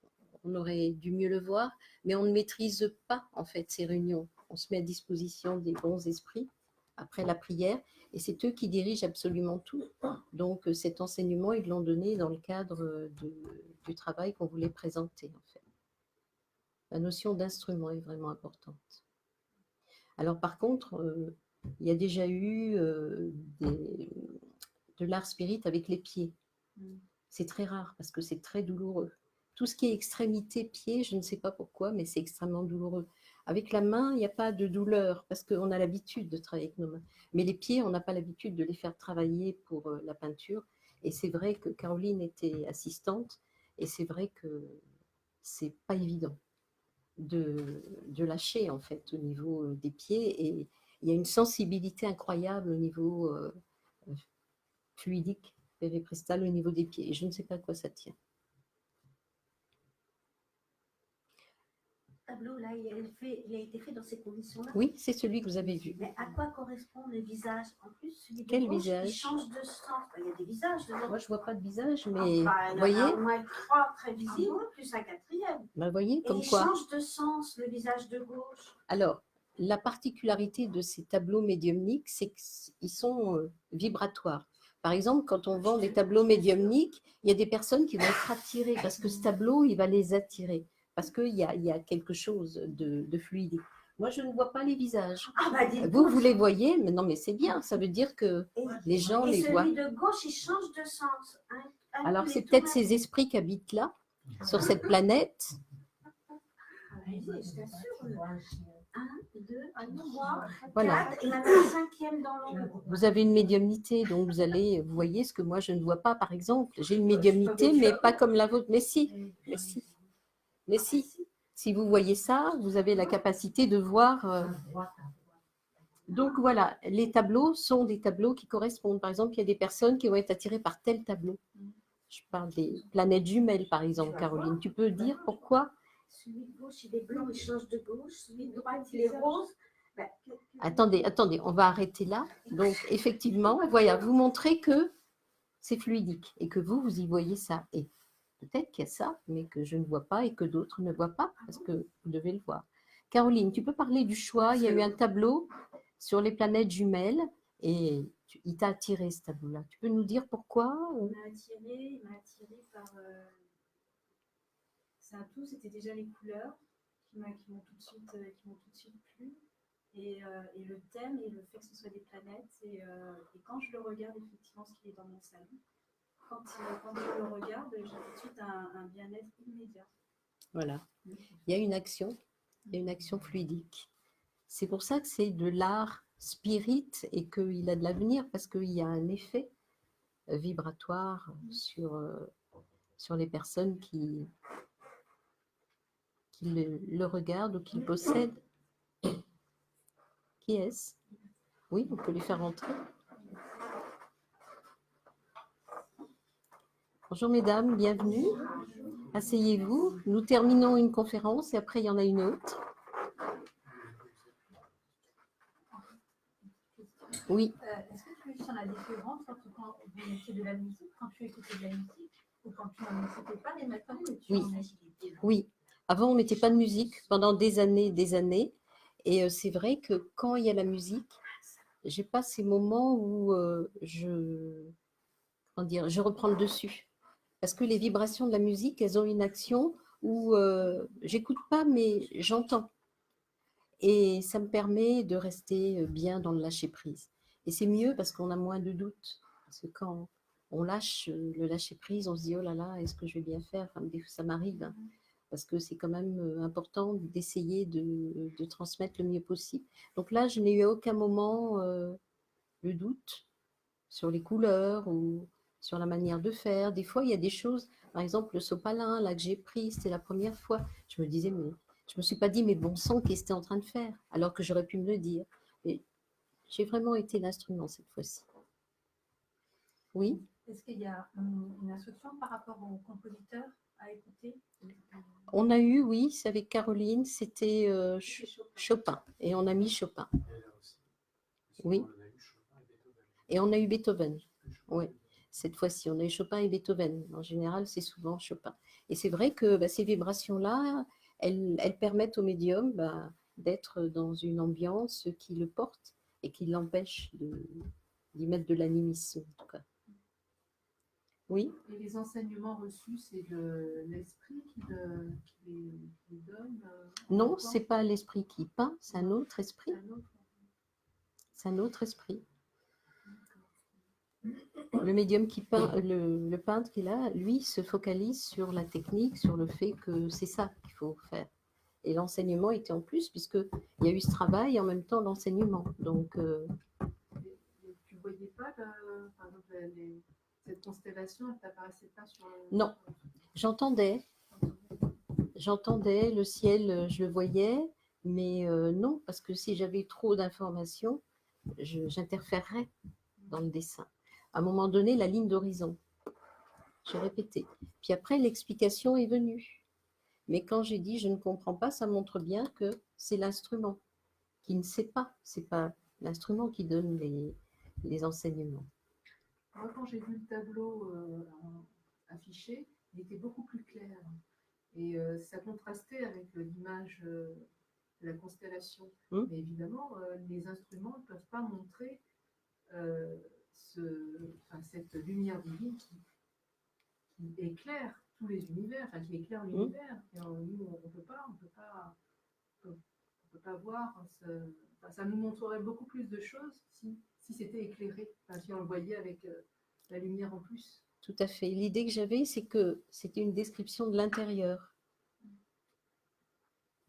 aurait dû mieux le voir. Mais on ne maîtrise pas, en fait, ces réunions. On se met à disposition des bons esprits après la prière. Et c'est eux qui dirigent absolument tout. Donc cet enseignement, ils l'ont donné dans le cadre du travail qu'on voulait présenter, en fait. La notion d'instrument est vraiment importante. Alors par contre, il y a déjà eu de l'art spirit avec les pieds. C'est très rare parce que c'est très douloureux. Tout ce qui est extrémité pied, je ne sais pas pourquoi, mais c'est extrêmement douloureux. Avec la main, il n'y a pas de douleur parce qu'on a l'habitude de travailler avec nos mains. Mais les pieds, on n'a pas l'habitude de les faire travailler pour la peinture. Et c'est vrai que Caroline était assistante et c'est vrai que c'est pas évident de lâcher en fait au niveau des pieds. Et il y a une sensibilité incroyable au niveau fluidique, péripréstal, au niveau des pieds. Et je ne sais pas à quoi ça tient. Tableau là, il a été fait dans ces conditions-là. Oui, c'est celui que vous avez vu. Mais à quoi correspond le visage? En plus, celui de Quel gauche, visage? il change de sens. Il y a des visages dedans. Moi, je vois pas de visage, mais Enfin, vous voyez, il y en a au moins 3 très visibles, plus un 4e. bah, voyez, Et comme il quoi. change de sens, le visage de gauche. Alors, la particularité de ces tableaux médiumniques, c'est qu'ils sont vibratoires. Par exemple, quand on vend des tableaux médiumniques, il y a des personnes qui vont être attirées parce que ce tableau, il va les attirer. Parce qu'il y a quelque chose de fluide. Moi, je ne vois pas les visages. Ah bah dites Vous les voyez, mais non, mais c'est bien. Ça veut dire que les gens les voient. Et celui de gauche, il change de sens. Alors, c'est peut-être ces esprits qui habitent là, sur cette planète. Allez-y, je t'assure. 1, 2, 3, Voilà. 4, et maintenant le 5e dans l'ombre. Vous avez une médiumnité, donc vous voyez ce que moi je ne vois pas, par exemple. J'ai une médiumnité, mais pas comme la vôtre. Mais si, mais si, mais si. Si vous voyez ça, vous avez la capacité de voir. Donc voilà, les tableaux sont des tableaux qui correspondent. Par exemple, il y a des personnes qui vont être attirées par tel tableau. Je parle des planètes jumelles, par exemple, Caroline. Tu peux dire pourquoi? Celui de gauche, il est blanc, il change de gauche. Celui de droite, il est rose. Attendez, on va arrêter là. Donc, effectivement, voilà, vous montrez que c'est fluidique et que vous y voyez ça. Et peut-être qu'il y a ça, mais que je ne vois pas et que d'autres ne voient pas, parce que vous devez le voir. Caroline, tu peux parler du choix. Il y a eu un tableau sur les planètes jumelles et il t'a attiré ce tableau-là. Tu peux nous dire pourquoi? Il m'a attiré par... C'est un tout, c'était déjà les couleurs qui m'ont tout de suite plu. Et le thème et le fait que ce soit des planètes. Et quand je le regarde, effectivement, ce qui est dans mon salon, quand je le regarde, j'ai tout de suite un bien-être immédiat. Voilà. Il y a une action fluidique. C'est pour ça que c'est de l'art spirit et qu'il a de l'avenir, parce qu'il y a un effet vibratoire sur les personnes qui le regardent ou qui le possèdent. Qui est-ce? Oui, on peut les faire rentrer. Bonjour mesdames, bienvenue. Asseyez-vous. Nous terminons une conférence et après il y en a une autre. Oui, Est-ce que tu sens la différence entre quand vous mettiez de la musique, quand tu écoutais de la musique, ou quand tu n'en écoutais pas, et maintenant que tu Oui. en as? oui. Avant, on mettait pas de musique pendant des années, des années. Et c'est vrai que quand il y a la musique, j'ai pas ces moments où comment dire, je reprends le dessus. Parce que les vibrations de la musique, elles ont une action où j'écoute pas, mais j'entends. Et ça me permet de rester bien dans le lâcher-prise. Et c'est mieux parce qu'on a moins de doutes. Parce que quand on lâche le lâcher-prise, on se dit, oh là là, est-ce que je vais bien faire? Enfin, des fois, ça m'arrive, hein, parce que c'est quand même important d'essayer de transmettre le mieux possible. Donc là, je n'ai eu à aucun moment le doute sur les couleurs ou sur la manière de faire. Des fois, il y a des choses, par exemple, le sopalin, là, que j'ai pris, c'était la première fois. Je me disais, mais je me suis pas dit, mais bon sang, qu'est-ce que tu es en train de faire? Alors que j'aurais pu me le dire. Mais j'ai vraiment été l'instrument cette fois-ci. Oui, Est-ce qu'il y a une instruction par rapport au compositeur à écouter? on a eu, oui, c'est avec Caroline, c'était C'est Chopin. Chopin. Et on a mis Chopin. Et là aussi. Oui. On a eu Chopin et Beethoven. Et on a eu Beethoven. Chopin Oui. et Beethoven. Cette fois-ci, on a eu Chopin et Beethoven. En général, c'est souvent Chopin. Et c'est vrai que ces vibrations-là, elles permettent au médium d'être dans une ambiance qui le porte et qui l'empêche d'y mettre de l'animisme, en tout cas. Oui, Et les enseignements reçus, c'est l'esprit qui les donne en non, même temps? c'est pas l'esprit qui peint, c'est un autre esprit. Un autre. C'est un autre esprit. Le médium qui peint, le peintre qui est là, lui, se focalise sur la technique, sur le fait que c'est ça qu'il faut faire. Et l'enseignement était en plus, puisqu'il y a eu ce travail et en même temps l'enseignement. Donc, Et tu ne voyais pas, par exemple, cette constellation, elle ne t'apparaissait pas sur le... non, j'entendais le ciel, je le voyais, mais non, parce que si j'avais trop d'informations, j'interférerais dans le dessin. À un moment donné, la ligne d'horizon, j'ai répété. Puis après, l'explication est venue. Mais quand j'ai dit je ne comprends pas, ça montre bien que c'est l'instrument qui ne sait pas. C'est pas l'instrument qui donne les enseignements. Moi, quand j'ai vu le tableau affiché, il était beaucoup plus clair. Et ça contrastait avec l'image de la constellation. Mais évidemment, les instruments ne peuvent pas montrer cette lumière divine qui éclaire tous les univers, enfin qui éclaire l'univers. Et nous, on ne peut pas voir. Ça nous montrerait beaucoup plus de choses si c'était éclairé, si on le voyait avec la lumière en plus. Tout à fait. L'idée que j'avais, c'est que c'était une description de l'intérieur.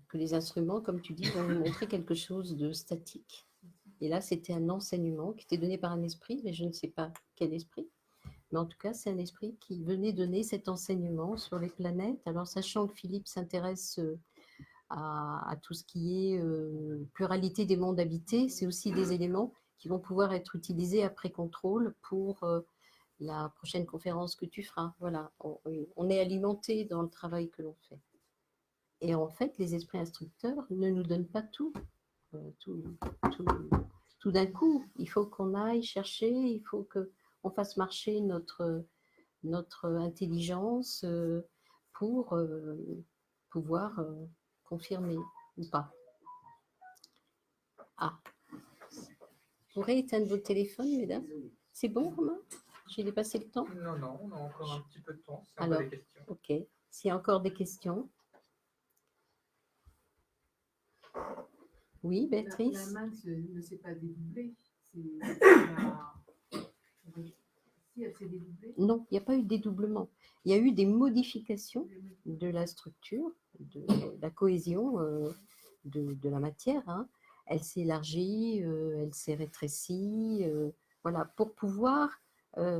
Que les instruments, comme tu dis, vont nous montrer quelque chose de statique. Et là, c'était un enseignement qui était donné par un esprit, mais je ne sais pas quel esprit. Mais en tout cas, c'est un esprit qui venait donner cet enseignement sur les planètes. Alors, sachant que Philippe s'intéresse à tout ce qui est pluralité des mondes habités, c'est aussi des éléments qui vont pouvoir être utilisés après contrôle pour la prochaine conférence que tu feras. Voilà, on est alimenté dans le travail que l'on fait. Et en fait, les esprits instructeurs ne nous donnent pas tout d'un coup. Il faut qu'on aille chercher, il faut qu'on fasse marcher notre intelligence pour pouvoir confirmer ou pas. Ah, vous pourrez éteindre votre téléphone, mesdames? C'est bon, Romain? J'ai dépassé le temps? Non, on a encore un petit peu de temps. C'est Alors, des questions. ok. S'il y a encore des questions. Oui, Béatrice? La main ne s'est pas dédoublée. Si elle s'est dédoublée? Non, il n'y a pas eu de dédoublement. Il y a eu des modifications de la structure, de la cohésion de la matière. Hein. Elle s'est élargie, elle s'est rétrécie, voilà, pour pouvoir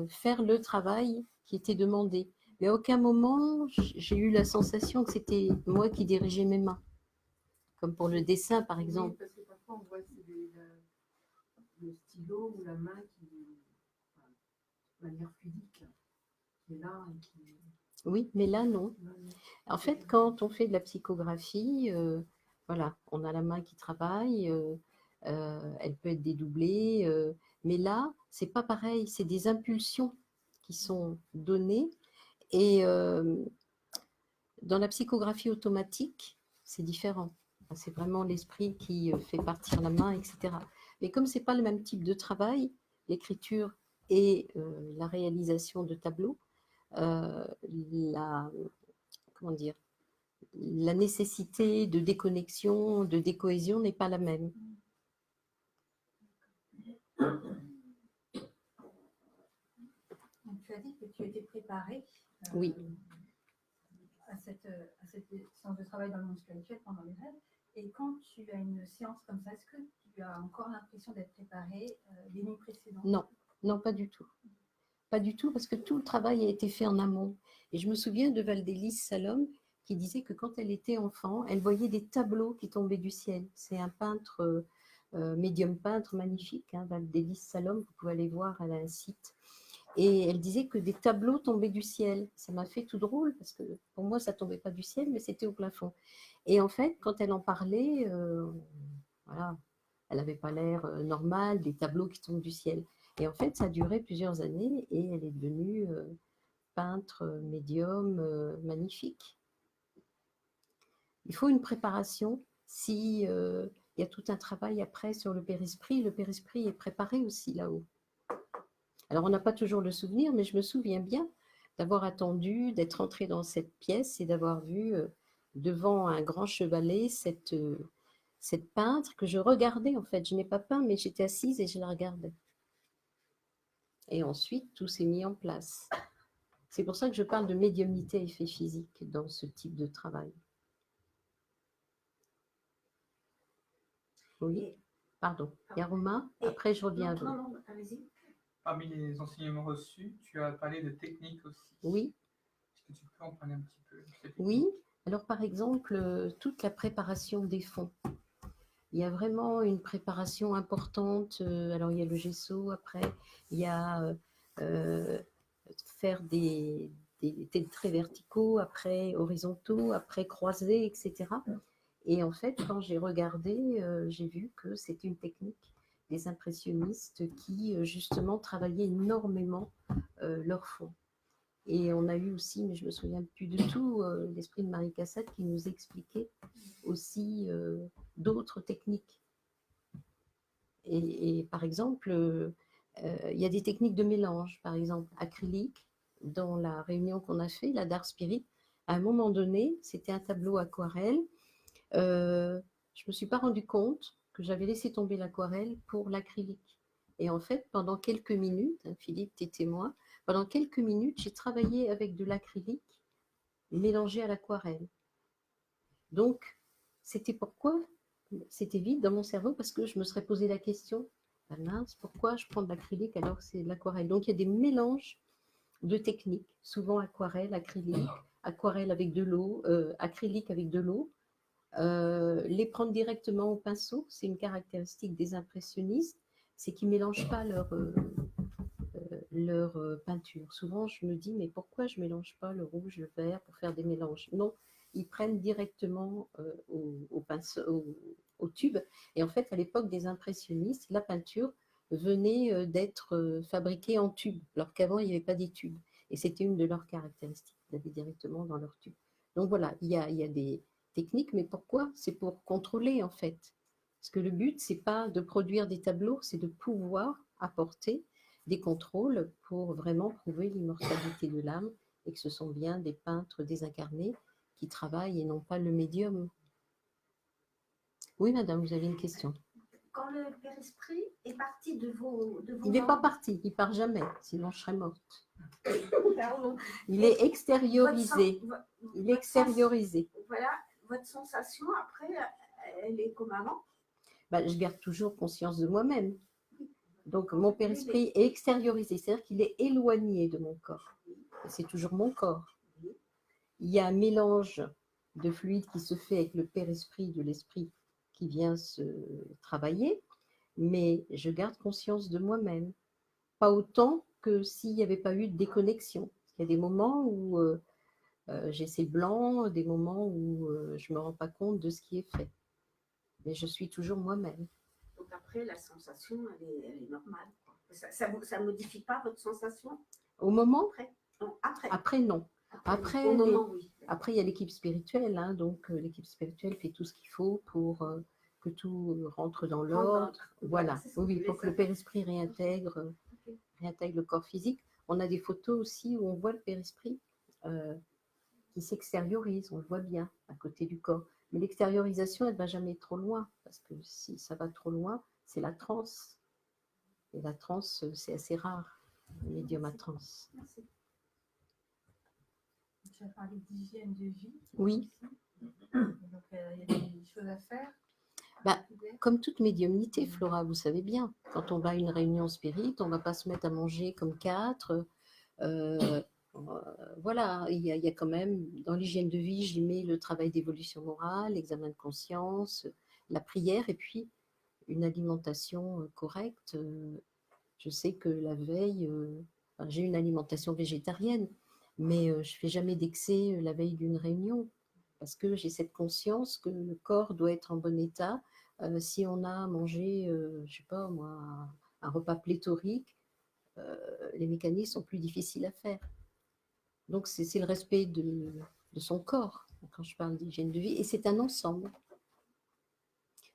faire le travail qui était demandé. Mais à aucun moment, j'ai eu la sensation que c'était moi qui dirigeais mes mains. Comme pour le dessin, par exemple. Oui, parce que parfois, on voit le stylo ou la main de manière fluidique, qui est là et qui... Oui, mais là, non. En fait, quand on fait de la psychographie, voilà, on a la main qui travaille, elle peut être dédoublée, Mais là, c'est pas pareil, c'est des impulsions qui sont données. Et dans la psychographie automatique, c'est différent. C'est vraiment l'esprit qui fait partir la main, etc. Mais comme ce n'est pas le même type de travail, l'écriture et la réalisation de tableaux, la, comment dire, la nécessité de déconnexion, de décohésion n'est pas la même. Donc, tu as dit que tu étais préparée Oui. à cette séance de travail dans le monde spirituel pendant les rêves. Et quand tu as une séance comme ça, est-ce que tu as encore l'impression d'être préparée les nuits précédentes? Non, non, pas du tout. Pas du tout, parce que tout le travail a été fait en amont. Et je me souviens de Valdélis Salom qui disait que quand elle était enfant, elle voyait des tableaux qui tombaient du ciel. C'est un peintre, médium peintre magnifique, hein, Valdélis Salom, vous pouvez aller voir, elle a un site. Et elle disait que des tableaux tombaient du ciel. Ça m'a fait tout drôle, parce que pour moi, ça ne tombait pas du ciel, mais c'était au plafond. Et en fait, quand elle en parlait, voilà, elle n'avait pas l'air normal, des tableaux qui tombent du ciel. Et en fait, ça a duré plusieurs années et elle est devenue peintre, médium, magnifique. Il faut une préparation. Si il y a tout un travail après sur le périsprit est préparé aussi là-haut. Alors, on n'a pas toujours le souvenir, mais je me souviens bien d'avoir attendu, d'être entrée dans cette pièce et d'avoir vu devant un grand chevalet cette peintre que je regardais en fait. Je n'ai pas peint, mais j'étais assise et je la regardais. Et ensuite, tout s'est mis en place. C'est pour ça que je parle de médiumnité à effet physique dans ce type de travail. Oui, pardon. Il y a Romain, après je reviens à vous. Non, allez-y. Parmi les enseignements reçus, tu as parlé de technique aussi. Oui. Est-ce que tu peux en parler un petit peu? Oui. Alors, par exemple, toute la préparation des fonds. Il y a vraiment une préparation importante. Alors, il y a le gesso, après, il y a faire des traits verticaux, après horizontaux, après croisés, etc. Et en fait, quand j'ai regardé, j'ai vu que c'était une technique des impressionnistes qui, justement, travaillaient énormément leur fond. Et on a eu aussi, mais je ne me souviens plus du tout, l'esprit de Marie Cassatt qui nous expliquait aussi d'autres techniques. Et par exemple, il y a des techniques de mélange, par exemple, acrylique. Dans la réunion qu'on a fait, la Dark Spirit, à un moment donné, c'était un tableau aquarelle. Je ne me suis pas rendu compte que j'avais laissé tomber l'aquarelle pour l'acrylique. Et en fait, pendant quelques minutes, Philippe, tu es témoin, pendant quelques minutes, j'ai travaillé avec de l'acrylique mélangé à l'aquarelle. Donc, c'était pourquoi c'était vide dans mon cerveau, parce que je me serais posé la question, ah mince, pourquoi je prends de l'acrylique alors que c'est de l'aquarelle? Donc, il y a des mélanges de techniques, souvent aquarelle, acrylique, aquarelle avec de l'eau, acrylique avec de l'eau. Les prendre directement au pinceau, c'est une caractéristique des impressionnistes, c'est qu'ils ne mélangent pas leur peinture. Souvent, je me dis, mais pourquoi je ne mélange pas le rouge, le vert pour faire des mélanges? Non, ils prennent directement au pinceau, au tube. Et en fait, à l'époque des impressionnistes, la peinture venait d'être fabriquée en tube, alors qu'avant, il n'y avait pas des tubes. Et c'était une de leurs caractéristiques, d'aller directement dans leur tube. Donc voilà, il y a des techniques, mais pourquoi? C'est pour contrôler, en fait. Parce que le but, ce n'est pas de produire des tableaux, c'est de pouvoir apporter des contrôles pour vraiment prouver l'immortalité de l'âme et que ce sont bien des peintres désincarnés qui travaillent et non pas le médium. Oui, madame, vous avez une question. Quand le Père-Esprit est parti de vos il n'est pas parti, il ne part jamais, sinon je serais morte. Pardon. Il est extériorisé. Il est extériorisé. Voilà, votre sensation après, elle est comme avant? Ben, je garde toujours conscience de moi-même. Donc, mon père-esprit est extériorisé, c'est-à-dire qu'il est éloigné de mon corps. C'est toujours mon corps. Il y a un mélange de fluide qui se fait avec le père-esprit de l'esprit qui vient se travailler, mais je garde conscience de moi-même. Pas autant que s'il n'y avait pas eu de déconnexion. Il y a des moments où j'ai ces blancs, des moments où je ne me rends pas compte de ce qui est fait. Mais je suis toujours moi-même. Donc après, la sensation, elle est normale. Ça modifie pas votre sensation Au moment, après? Non, après. après, non. Après, Au moment, oui. Après, il y a l'équipe spirituelle, hein, donc l'équipe spirituelle fait tout ce qu'il faut pour que tout rentre dans l'ordre. Voilà, c'est ce que oui, je pour voulais que le Père-Esprit réintègre, réintègre le corps physique. On a des photos aussi où on voit le Père-Esprit qui s'extériorise, on le voit bien à côté du corps. Mais l'extériorisation, elle ne va jamais trop loin, parce que si ça va trop loin, c'est la transe. Et la transe, c'est assez rare, le médium à transe. Merci. Tu as parlé d'hygiène de vie. Oui. Donc, il y a des choses à faire. Bah, comme toute médiumnité, Flora, vous savez bien, quand on va à une réunion spirit, on ne va pas se mettre à manger comme quatre. Voilà, il y a quand même, dans l'hygiène de vie, j'y mets le travail d'évolution morale, l'examen de conscience, la prière et puis une alimentation correcte. Je sais que la veille, j'ai une alimentation végétarienne, mais je ne fais jamais d'excès la veille d'une réunion parce que j'ai cette conscience que le corps doit être en bon état. Si on a mangé, je ne sais pas moi, un repas pléthorique, les mécanismes sont plus difficiles à faire. Donc c'est le respect de son corps quand je parle d'hygiène de vie. Et c'est un ensemble.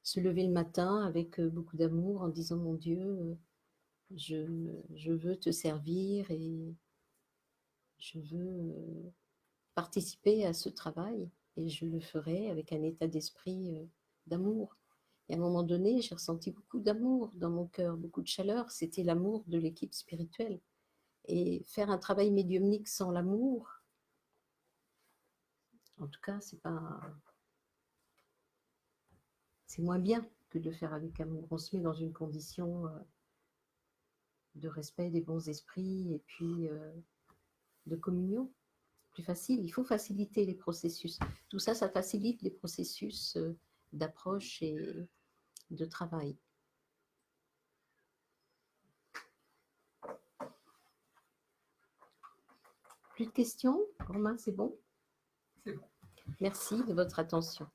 Se lever le matin avec beaucoup d'amour en disant mon Dieu, je veux te servir et je veux participer à ce travail et je le ferai avec un état d'esprit d'amour. Et à un moment donné, j'ai ressenti beaucoup d'amour dans mon cœur, beaucoup de chaleur. C'était l'amour de l'équipe spirituelle. Et faire un travail médiumnique sans l'amour, en tout cas, c'est moins bien que de le faire avec amour. On se met dans une condition de respect des bons esprits et puis de communion. Plus facile, il faut faciliter les processus. Tout ça, ça facilite les processus d'approche et de travail. Plus de questions? Romain, c'est bon? C'est bon. Merci de votre attention.